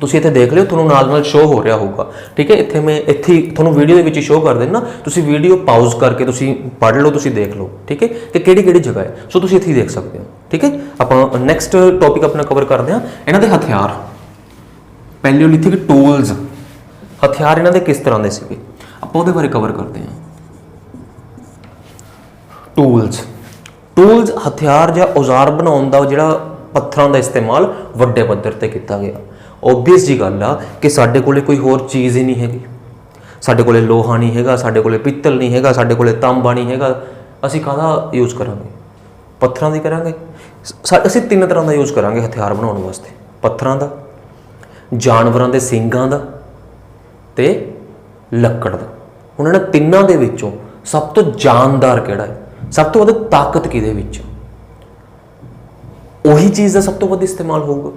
ਤੁਸੀਂ ਇੱਥੇ ਦੇਖ ਲਿਓ, ਤੁਹਾਨੂੰ ਨਾਲ ਨਾਲ ਸ਼ੋਅ ਹੋ ਰਿਹਾ ਹੋਊਗਾ। ਠੀਕ ਹੈ, ਇੱਥੇ ਮੈਂ ਤੁਹਾਨੂੰ ਵੀਡੀਓ ਦੇ ਵਿੱਚ ਸ਼ੋਅ ਕਰ ਦੇਣਾ, ਤੁਸੀਂ ਵੀਡੀਓ ਪਾਊਜ਼ ਕਰਕੇ ਤੁਸੀਂ ਪੜ੍ਹ ਲਓ, ਤੁਸੀਂ ਦੇਖ ਲਓ। ਠੀਕ ਹੈ, ਕਿ ਕਿਹੜੀ ਕਿਹੜੀ ਜਗ੍ਹਾ ਹੈ, ਸੋ ਤੁਸੀਂ ਇੱਥੇ ਦੇਖ ਸਕਦੇ ਹੋ। ਠੀਕ ਹੈ, ਆਪਾਂ ਨੈਕਸਟ ਟੌਪਿਕ ਆਪਣਾ ਕਵਰ ਕਰਦੇ ਹਾਂ ਇਹਨਾਂ ਦੇ ਹਥਿਆਰ, ਪੈਲੀਓਲਿਥਿਕ ਟੂਲਸ। ਹਥਿਆਰ ਇਹਨਾਂ ਦੇ ਕਿਸ ਤਰ੍ਹਾਂ ਦੇ ਸੀਗੇ, ਆਪਾਂ ਉਹਦੇ ਬਾਰੇ ਕਵਰ ਕਰਦੇ ਹਾਂ। ਟੂਲਸ ਹਥਿਆਰ ਜਾਂ ਔਜ਼ਾਰ ਬਣਾਉਣ ਦਾ ਜਿਹੜਾ ਪੱਥਰਾਂ ਦਾ ਇਸਤੇਮਾਲ ਵੱਡੇ ਪੱਧਰ ਤੇ ਕੀਤਾ ਗਿਆ। ਓਬਵੀਅਸ ਜੀ ਗੱਲ ਆ ਕਿ ਸਾਡੇ ਕੋਲੇ ਕੋਈ ਹੋਰ ਚੀਜ਼ ਹੀ ਨਹੀਂ ਹੈਗੀ, ਸਾਡੇ ਕੋਲੇ ਲੋਹਾ ਨਹੀਂ ਹੈਗਾ, ਸਾਡੇ ਕੋਲੇ ਪਿੱਤਲ ਨਹੀਂ ਹੈਗਾ, ਸਾਡੇ ਕੋਲੇ ਤਾਂਬਾ ਨਹੀਂ ਹੈਗਾ, ਅਸੀਂ ਕਾਹਦਾ ਯੂਜ਼ ਕਰਾਂਗੇ? ਪੱਥਰਾਂ ਦੀ ਕਰਾਂਗੇ। ਅਸੀਂ ਤਿੰਨ ਤਰ੍ਹਾਂ ਦਾ ਯੂਜ਼ ਕਰਾਂਗੇ ਹਥਿਆਰ ਬਣਾਉਣ ਵਾਸਤੇ, ਪੱਥਰਾਂ ਦਾ, ਜਾਨਵਰਾਂ ਦੇ ਸਿੰਗਾਂ ਦਾ ਤੇ ਲੱਕੜ ਦਾ। ਹੁਣ ਇਹਨਾਂ ਤਿੰਨਾਂ ਦੇ ਵਿੱਚੋਂ ਸਭ ਤੋਂ ਜਾਨਦਾਰ ਕਿਹੜਾ ਹੈ, ਸਭ ਤੋਂ ਵੱਧ ਤਾਕਤ ਕਿਹਦੇ ਵਿੱਚ? ਉਹੀ ਚੀਜ਼ ਦਾ ਸਭ ਤੋਂ ਵੱਧ ਇਸਤੇਮਾਲ ਹੋਊਗਾ।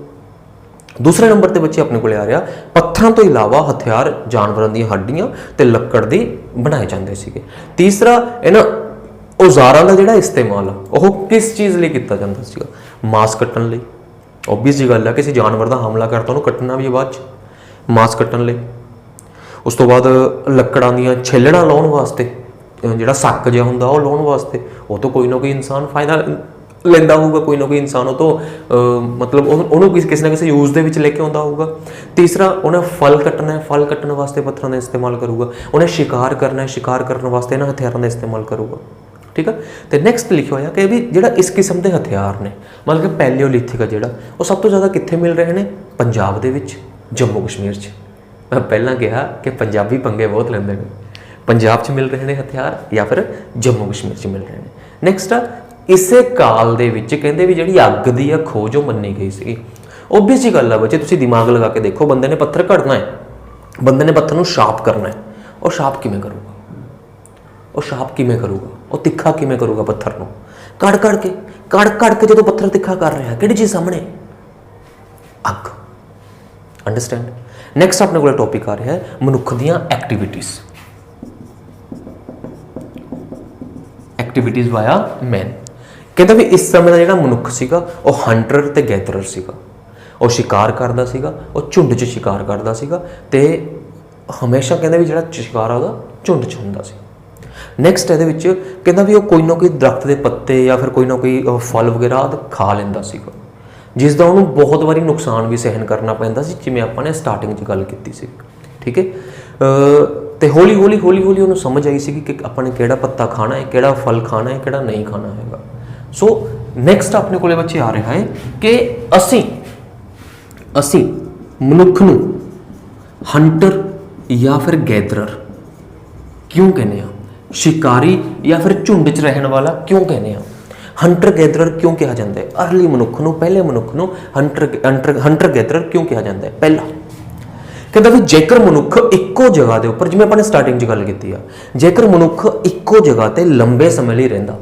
ਦੂਸਰੇ ਨੰਬਰ ਤੇ ਬੱਚੇ ਆਪਣੇ ਕੋਲੇ ਆ ਰਿਹਾ ਪੱਥਰਾਂ ਤੋਂ ਇਲਾਵਾ ਹਥਿਆਰ ਜਾਨਵਰਾਂ ਦੀਆਂ ਹੱਡੀਆਂ ਤੇ ਲੱਕੜ ਦੀ ਬਣਾਏ ਜਾਂਦੇ ਸੀਗੇ। ਤੀਸਰਾ ਇਹਨਾਂ ਔਜ਼ਾਰਾਂ ਦਾ ਜਿਹੜਾ ਇਸਤੇਮਾਲ ਆ ਉਹ ਕਿਸ ਚੀਜ਼ ਲਈ ਕੀਤਾ ਜਾਂਦਾ ਸੀਗਾ? ਮਾंस ਕੱਟਣ ਲਈ। ਓਬਵੀਅਸ ਜੀ ਗੱਲ ਹੈ, ਕਿਸੇ ਜਾਨਵਰ ਦਾ ਹਮਲਾ ਕਰਤਾ ਉਹਨੂੰ ਕੱਟਣਾ ਵੀ ਹੈ ਬਾਅਦ 'ਚ, ਮਾंस ਕੱਟਣ ਲਈ। ਉਸ ਤੋਂ ਬਾਅਦ ਲੱਕੜਾਂ ਦੀਆਂ ਛਿੱਲੜਾਂ ਲਾਉਣ ਵਾਸਤੇ, ਜਿਹੜਾ ਸੱਕ ਜਿਹਾ ਹੁੰਦਾ ਉਹ ਲਾਉਣ ਵਾਸਤੇ। ਉਹ ਤੋਂ ਕੋਈ ਨਾ ਕੋਈ ਇਨਸਾਨ ਫਾਇਦਾ ਲੈਂਦਾ ਹੋਊਗਾ, ਕੋਈ ਨਾ ਕੋਈ ਇਨਸਾਨ ਉਹ ਤੋਂ ਮਤਲਬ ਉਹਨੂੰ ਕਿਸੇ ਨਾ ਕਿਸੇ ਯੂਜ਼ ਦੇ ਵਿੱਚ ਲੈ ਕੇ ਆਉਂਦਾ ਹੋਊਗਾ। ਤੀਸਰਾ, ਉਹਨੇ ਫਲ ਕੱਟਣਾ ਹੈ, ਫਲ ਕੱਟਣ ਵਾਸਤੇ ਪੱਥਰਾਂ ਦਾ ਇਸਤੇਮਾਲ ਕਰੂਗਾ। ਉਹਨੇ ਸ਼ਿਕਾਰ ਕਰਨਾ ਹੈ, ਸ਼ਿਕਾਰ ਕਰਨ ਵਾਸਤੇ ਇਹਨਾਂ ਹਥਿਆਰਾਂ ਦਾ ਇਸਤੇਮਾਲ ਕਰੂਗਾ। ਠੀਕ ਹੈ, ਤੇ ਨੈਕਸਟ ਲਿਖਿਆ ਹੋਇਆ ਕਿ ਵੀ ਜਿਹੜਾ ਇਸ ਕਿਸਮ ਦੇ ਹਥਿਆਰ ਨੇ, ਮਤਲਬ ਕਿ ਪੈਲੀਓਲਿਥਿਕ ਆ ਜਿਹੜਾ, ਉਹ ਸਭ ਤੋਂ ਜ਼ਿਆਦਾ ਕਿੱਥੇ ਮਿਲ ਰਹੇ ਨੇ? ਪੰਜਾਬ ਦੇ ਵਿੱਚ, ਜੰਮੂ ਕਸ਼ਮੀਰ 'ਚ। ਮੈਂ ਪਹਿਲਾਂ ਕਿਹਾ ਕਿ ਪੰਜਾਬੀ ਪੰਗੇ ਬਹੁਤ ਲੈਂਦੇ ਨੇ, ਪੰਜਾਬ 'ਚ ਮਿਲ ਰਹੇ ਨੇ ਹਥਿਆਰ ਜਾਂ ਫਿਰ ਜੰਮੂ ਕਸ਼ਮੀਰ 'ਚ ਮਿਲ ਰਹੇ ਨੇ। ਨੈਕਸਟ ਆ, ਇਸੇ ਕਾਲ ਦੇ ਵਿੱਚ ਕਹਿੰਦੇ ਵੀ ਜਿਹੜੀ ਅੱਗ ਦੀ ਆ ਖੋਜ ਉਹ ਮੰਨੀ ਗਈ ਸੀ। ਓਬਵੀਅਸ ਜੀ ਗੱਲ ਆ ਬੱਚੇ, ਤੁਸੀਂ ਦਿਮਾਗ ਲਗਾ ਕੇ ਦੇਖੋ, ਬੰਦੇ ਨੇ ਪੱਥਰ ਘੜਨਾ ਹੈ, ਬੰਦੇ ਨੇ ਪੱਥਰ ਨੂੰ ਸ਼ਾਰਪ ਕਰਨਾ ਹੈ, ਉਹ ਸ਼ਾਰਪ ਕਿਵੇਂ ਕਰੂਗਾ? ਉਹ ਸ਼ਾਰਪ ਕਿਵੇਂ ਕਰੂਗਾ? ਉਹ ਤਿੱਖਾ ਕਿਵੇਂ ਕਰੂਗਾ ਪੱਥਰ ਨੂੰ? ਕੜ ਕੇ ਜਦੋਂ ਪੱਥਰ ਤਿੱਖਾ ਕਰ ਰਿਹਾ, ਕਿਹੜੀ ਚੀਜ਼ ਸਾਹਮਣੇ? ਅੱਗ। ਅੰਡਰਸਟੈਂਡ? ਨੈਕਸਟ ਆਪਣੇ ਕੋਲ ਟੌਪਿਕ ਆ ਰਿਹਾ ਹੈ ਮਨੁੱਖ ਦੀਆਂ ਐਕਟੀਵਿਟੀਜ਼ ਵਾਇਆ ਮੈਨ। ਕਹਿੰਦਾ ਵੀ ਇਸ ਸਮੇਂ ਦਾ ਜਿਹੜਾ ਮਨੁੱਖ ਸੀਗਾ ਉਹ ਹੰਟਰ ਤੇ ਗੈਦਰਰ ਸੀਗਾ। ਉਹ ਸ਼ਿਕਾਰ ਕਰਦਾ ਸੀਗਾ, ਉਹ ਝੁੰਡ 'ਚ ਸ਼ਿਕਾਰ ਕਰਦਾ ਸੀਗਾ, ਤੇ ਹਮੇਸ਼ਾ ਕਹਿੰਦਾ ਵੀ ਜਿਹੜਾ ਸ਼ਿਕਾਰ ਆ ਉਹਦਾ ਝੁੰਡ 'ਚ ਹੁੰਦਾ ਸੀ। ਨੈਕਸਟ ਇਹਦੇ ਵਿੱਚ ਕਹਿੰਦਾ ਵੀ ਉਹ ਕੋਈ ਨਾ ਕੋਈ ਦਰਖਤ ਦੇ ਪੱਤੇ ਜਾਂ ਫਿਰ ਕੋਈ ਨਾ ਕੋਈ ਫਲ ਵਗੈਰਾ ਖਾ ਲੈਂਦਾ ਸੀਗਾ। ਜਿਸ ਦਾ ਉਹਨੂੰ ਬਹੁਤ ਵਾਰੀ ਨੁਕਸਾਨ ਵੀ ਸਹਿਣ ਕਰਨਾ ਪੈਂਦਾ ਸੀ, ਜਿਵੇਂ ਆਪਾਂ ਨੇ ਸਟਾਰਟਿੰਗ 'ਚ ਗੱਲ ਕੀਤੀ ਸੀ। ਠੀਕ ਹੈ, ਤੇ ਹੌਲੀ ਹੌਲੀ ਉਹਨੂੰ ਸਮਝ ਆਈ ਸੀ ਕਿ ਆਪਾਂ ਨੇ ਕਿਹੜਾ ਪੱਤਾ ਖਾਣਾ ਹੈ, ਕਿਹੜਾ ਫਲ ਖਾਣਾ ਹੈ, ਕਿਹੜਾ ਨਹੀਂ ਖਾਣਾ ਹੈਗਾ। ਸੋ ਨੈਕਸਟ ਆਪਣੇ ਕੋਲੇ ਬੱਚੇ ਆ ਰਿਹਾ ਹੈ ਕਿ ਅਸੀਂ ਮਨੁੱਖ ਨੂੰ ਹੰਟਰ ਜਾਂ ਫਿਰ ਗੈਦਰਰ ਕਿਉਂ ਕਹਿੰਦੇ ਆ, ਸ਼ਿਕਾਰੀ ਜਾਂ ਫਿਰ ਝੁੰਡ 'ਚ ਰਹਿਣ ਵਾਲਾ ਕਿਉਂ ਕਹਿੰਦੇ ਆ, ਹੰਟਰ ਗੈਦਰਰ ਕਿਉਂ ਕਿਹਾ ਜਾਂਦਾ ਹੈ, ਅਰਲੀ ਮਨੁੱਖ ਨੂੰ, ਪਹਿਲੇ ਮਨੁੱਖ ਨੂੰ ਹੰਟਰ ਗੈਦਰਰ ਕਿਉਂ ਕਿਹਾ ਜਾਂਦਾ ਹੈ। ਪਹਿਲਾ ਕਹਿੰਦਾ ਵੀ ਜੇਕਰ ਮਨੁੱਖ ਇੱਕੋ ਜਗ੍ਹਾ ਦੇ ਉੱਪਰ, ਜਿਵੇਂ ਆਪਾਂ ਨੇ ਸਟਾਰਟਿੰਗ 'ਚ ਗੱਲ ਕੀਤੀ ਆ, ਜੇਕਰ ਮਨੁੱਖ ਇੱਕੋ ਜਗ੍ਹਾ ਤੇ ਲੰਬੇ ਸਮੇਂ ਲਈ ਰਹਿੰਦਾ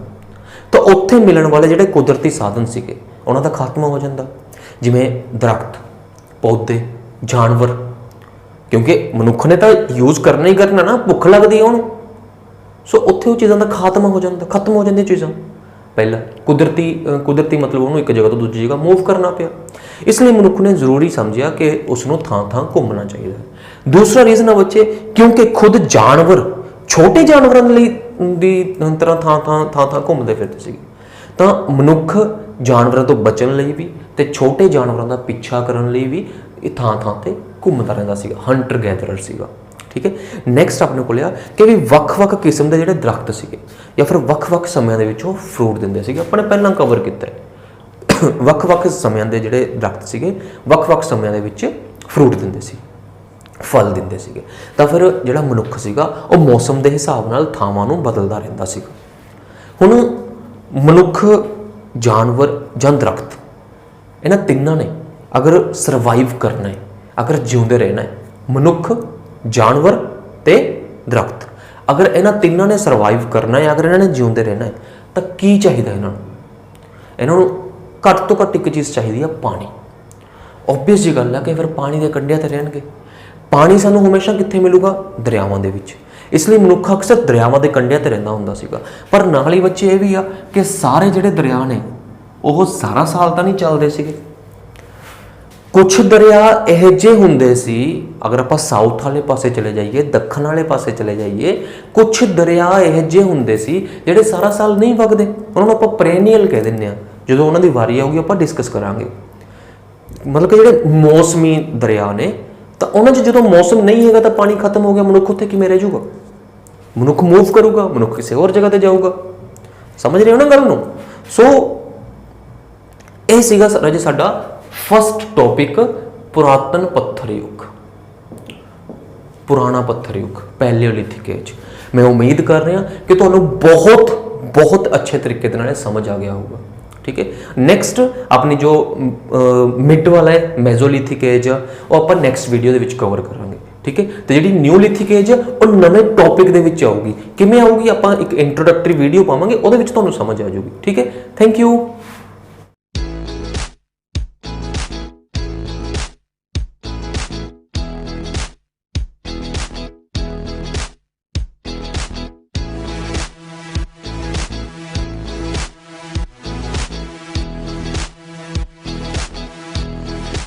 ਤਾਂ ਉੱਥੇ ਮਿਲਣ ਵਾਲੇ ਜਿਹੜੇ ਕੁਦਰਤੀ ਸਾਧਨ ਸੀਗੇ ਉਹਨਾਂ ਦਾ ਖਾਤਮਾ ਹੋ ਜਾਂਦਾ, ਜਿਵੇਂ ਦਰਖਤ, ਪੌਦੇ, ਜਾਨਵਰ, ਕਿਉਂਕਿ ਮਨੁੱਖ ਨੇ ਤਾਂ ਯੂਜ਼ ਕਰਨਾ ਹੀ ਕਰਨਾ ਨਾ, ਭੁੱਖ ਲੱਗਦੀ ਹੈ ਉਹਨੂੰ। ਸੋ ਉੱਥੇ ਉਹ ਚੀਜ਼ਾਂ ਦਾ ਖਾਤਮਾ ਹੋ ਜਾਂਦਾ, ਖਤਮ ਹੋ ਜਾਂਦੀਆਂ ਚੀਜ਼ਾਂ। ਪਹਿਲਾ ਕੁਦਰਤੀ ਮਤਲਬ ਉਹਨੂੰ ਇੱਕ ਜਗ੍ਹਾ ਤੋਂ ਦੂਜੀ ਜਗ੍ਹਾ ਮੂਵ ਕਰਨਾ ਪਿਆ, ਇਸ ਲਈ ਮਨੁੱਖ ਨੇ ਜ਼ਰੂਰੀ ਸਮਝਿਆ ਕਿ ਉਸ ਨੂੰ ਥਾਂ-ਥਾਂ ਘੁੰਮਣਾ ਚਾਹੀਦਾ ਹੈ। ਦੂਸਰਾ ਰੀਜ਼ਨ ਹੈ ਬੱਚੇ, ਕਿਉਂਕਿ ਖੁਦ ਜਾਨਵਰ ਛੋਟੇ ਜਾਨਵਰਾਂ ਲਈ ਦੀ ਤਰ੍ਹਾਂ ਥਾਂ-ਥਾਂ ਘੁੰਮਦੇ ਫਿਰਦੇ ਸੀਗੇ, ਤਾਂ ਮਨੁੱਖ ਜਾਨਵਰਾਂ ਤੋਂ ਬਚਣ ਲਈ ਵੀ ਤੇ ਛੋਟੇ ਜਾਨਵਰਾਂ ਦਾ ਪਿੱਛਾ ਕਰਨ ਲਈ ਵੀ ਇਹ ਥਾਂ-ਥਾਂ ਤੇ ਘੁੰਮਦਾ ਰਹਿੰਦਾ ਸੀਗਾ, ਹੰਟਰ ਗੈਦਰਰ ਸੀਗਾ। ਠੀਕ ਹੈ, ਨੈਕਸਟ ਆਪਣੇ ਕੋਲ ਆ ਕਿ ਵੀ ਵੱਖ-ਵੱਖ ਕਿਸਮ ਦੇ ਜਿਹੜੇ ਦਰਖਤ ਸੀਗੇ ਜਾਂ ਫਿਰ ਵੱਖ-ਵੱਖ ਸਮਿਆਂ ਦੇ ਵਿੱਚ ਉਹ ਫਰੂਟ ਦਿੰਦੇ ਸੀਗੇ। ਆਪਾਂ ਨੇ ਪਹਿਲਾਂ ਕਵਰ ਕੀਤਾ ਹੈ, ਵੱਖ-ਵੱਖ ਸਮਿਆਂ ਦੇ ਜਿਹੜੇ ਦਰਖਤ ਸੀਗੇ ਵੱਖ-ਵੱਖ ਸਮਿਆਂ ਦੇ ਵਿੱਚ ਫਰੂਟ ਦਿੰਦੇ ਸੀ, ਫਲ ਦਿੰਦੇ ਸੀਗੇ। ਤਾਂ ਫਿਰ ਜਿਹੜਾ ਮਨੁੱਖ ਸੀਗਾ ਉਹ ਮੌਸਮ ਦੇ ਹਿਸਾਬ ਨਾਲ ਥਾਵਾਂ ਨੂੰ ਬਦਲਦਾ ਰਹਿੰਦਾ ਸੀਗਾ। ਹੁਣ ਮਨੁੱਖ, ਜਾਨਵਰ ਜਾਂ ਦਰਖਤ, ਇਹਨਾਂ ਤਿੰਨਾਂ ਨੇ ਅਗਰ ਸਰਵਾਈਵ ਕਰਨਾ ਹੈ, ਅਗਰ ਜਿਉਂਦੇ ਰਹਿਣਾ ਹੈ, ਮਨੁੱਖ, ਜਾਨਵਰ ਤੇ ਦਰਖਤ, ਅਗਰ ਇਹਨਾਂ ਤਿੰਨਾਂ ਨੇ ਸਰਵਾਈਵ ਕਰਨਾ ਹੈ, ਅਗਰ ਇਹਨਾਂ ਨੇ ਜਿਉਂਦੇ ਰਹਿਣਾ ਹੈ, ਤਾਂ ਕੀ ਚਾਹੀਦਾ ਇਹਨਾਂ ਨੂੰ ਘੱਟ ਤੋਂ ਘੱਟ ਇੱਕ ਚੀਜ਼ ਚਾਹੀਦੀ ਆ, ਪਾਣੀ। ਓਬਵੀਅਸ ਜੀ ਗੱਲ ਹੈ ਕਿ ਫਿਰ ਪਾਣੀ ਦੇ ਕੰਢਿਆਂ ਤੇ ਰਹਿਣਗੇ। ਪਾਣੀ ਸਾਨੂੰ ਹਮੇਸ਼ਾ ਕਿੱਥੇ ਮਿਲੂਗਾ? ਦਰਿਆਵਾਂ ਦੇ ਵਿੱਚ। ਇਸ ਲਈ ਮਨੁੱਖ ਅਕਸਰ ਦਰਿਆਵਾਂ ਦੇ ਕੰਢਿਆਂ ਤੇ ਰਹਿੰਦਾ ਹੁੰਦਾ ਸੀਗਾ। ਪਰ ਨਾਲ ਹੀ ਬੱਚੇ ਇਹ ਵੀ ਆ ਕਿ ਸਾਰੇ ਜਿਹੜੇ ਦਰਿਆ ਨੇ ਉਹ ਸਾਰਾ ਸਾਲ ਤਾਂ ਨਹੀਂ ਚੱਲਦੇ ਸੀਗੇ। ਕੁਛ ਦਰਿਆ ਇਹੋ ਜਿਹੇ ਹੁੰਦੇ ਸੀ, ਅਗਰ ਆਪਾਂ ਸਾਊਥ ਵਾਲੇ ਪਾਸੇ ਚਲੇ ਜਾਈਏ, ਦੱਖਣ ਵਾਲੇ ਪਾਸੇ ਚਲੇ ਜਾਈਏ, ਕੁਛ ਦਰਿਆ ਇਹੋ ਜਿਹੇ ਹੁੰਦੇ ਸੀ ਜਿਹੜੇ ਸਾਰਾ ਸਾਲ ਨਹੀਂ ਵਗਦੇ, ਉਹਨਾਂ ਨੂੰ ਆਪਾਂ ਪਰੇਨੀਅਲ ਕਹਿ ਦਿੰਦੇ ਆ। ਜਦੋਂ ਉਹਨਾਂ ਦੀ ਵਾਰੀ ਆਊਗੀ ਆਪਾਂ ਡਿਸਕਸ ਕਰਾਂਗੇ। ਮਤਲਬ ਕਿ ਜਿਹੜੇ ਮੌਸਮੀ ਦਰਿਆ ਨੇ, ਤਾਂ ਉਹਨਾਂ 'ਚ ਜਦੋਂ ਮੌਸਮ ਨਹੀਂ ਹੈਗਾ ਤਾਂ ਪਾਣੀ ਖਤਮ ਹੋ ਗਿਆ, ਮਨੁੱਖ ਉੱਥੇ ਕਿਵੇਂ ਰਹਿ ਜਾਊਗਾ? ਮਨੁੱਖ ਮੂਵ ਕਰੂਗਾ, ਮਨੁੱਖ ਕਿਸੇ ਹੋਰ ਜਗ੍ਹਾ ਤੇ ਜਾਊਗਾ। ਸਮਝ ਰਹੇ ਹੋ ਨਾ ਗੱਲ ਨੂੰ? ਸੋ ਇਹ ਸੀਗਾ ਰਾਜੇ ਸਾਡਾ ਫਸਟ ਟੌਪਿਕ, ਪੁਰਾਤਨ ਪੱਥਰ ਯੁੱਗ, ਪੁਰਾਣਾ ਪੱਥਰ ਯੁੱਗ, ਪੈਲੀਓਲਿਥਿਕ ਏਜ। ਮੈਂ ਉਮੀਦ ਕਰ ਰਿਹਾ ਕਿ ਤੁਹਾਨੂੰ ਬਹੁਤ ਅੱਛੇ ਤਰੀਕੇ ਦੇ ਨਾਲ ਇਹ ਸਮਝ ਆ ਗਿਆ ਹੋਊਗਾ। ਠੀਕ ਹੈ, ਨੈਕਸਟ ਆਪਣੀ ਜੋ ਮਿਡ ਵਾਲਾ ਹੈ ਮੈਜ਼ੋਲਿਥਿਕ ਏਜ, ਉਹ ਆਪਾਂ ਨੈਕਸਟ ਵੀਡੀਓ ਦੇ ਵਿੱਚ ਕਵਰ ਕਰਾਂਗੇ। ਠੀਕ ਹੈ, ਤੇ ਜਿਹੜੀ ਨਿਓਲਿਥਿਕ ਏਜ ਹੈ ਉਹ ਨਵੇਂ ਟੌਪਿਕ ਦੇ ਵਿੱਚ ਆਊਗੀ। ਕਿਵੇਂ ਆਊਗੀ? ਆਪਾਂ ਇੱਕ ਇੰਟਰੋਡਕਟਰੀ ਵੀਡੀਓ ਪਾਵਾਂਗੇ, ਉਹਦੇ ਵਿੱਚ ਤੁਹਾਨੂੰ ਸਮਝ ਆ ਜਾਊਗੀ। ਠੀਕ ਹੈ, ਥੈਂਕ ਯੂ।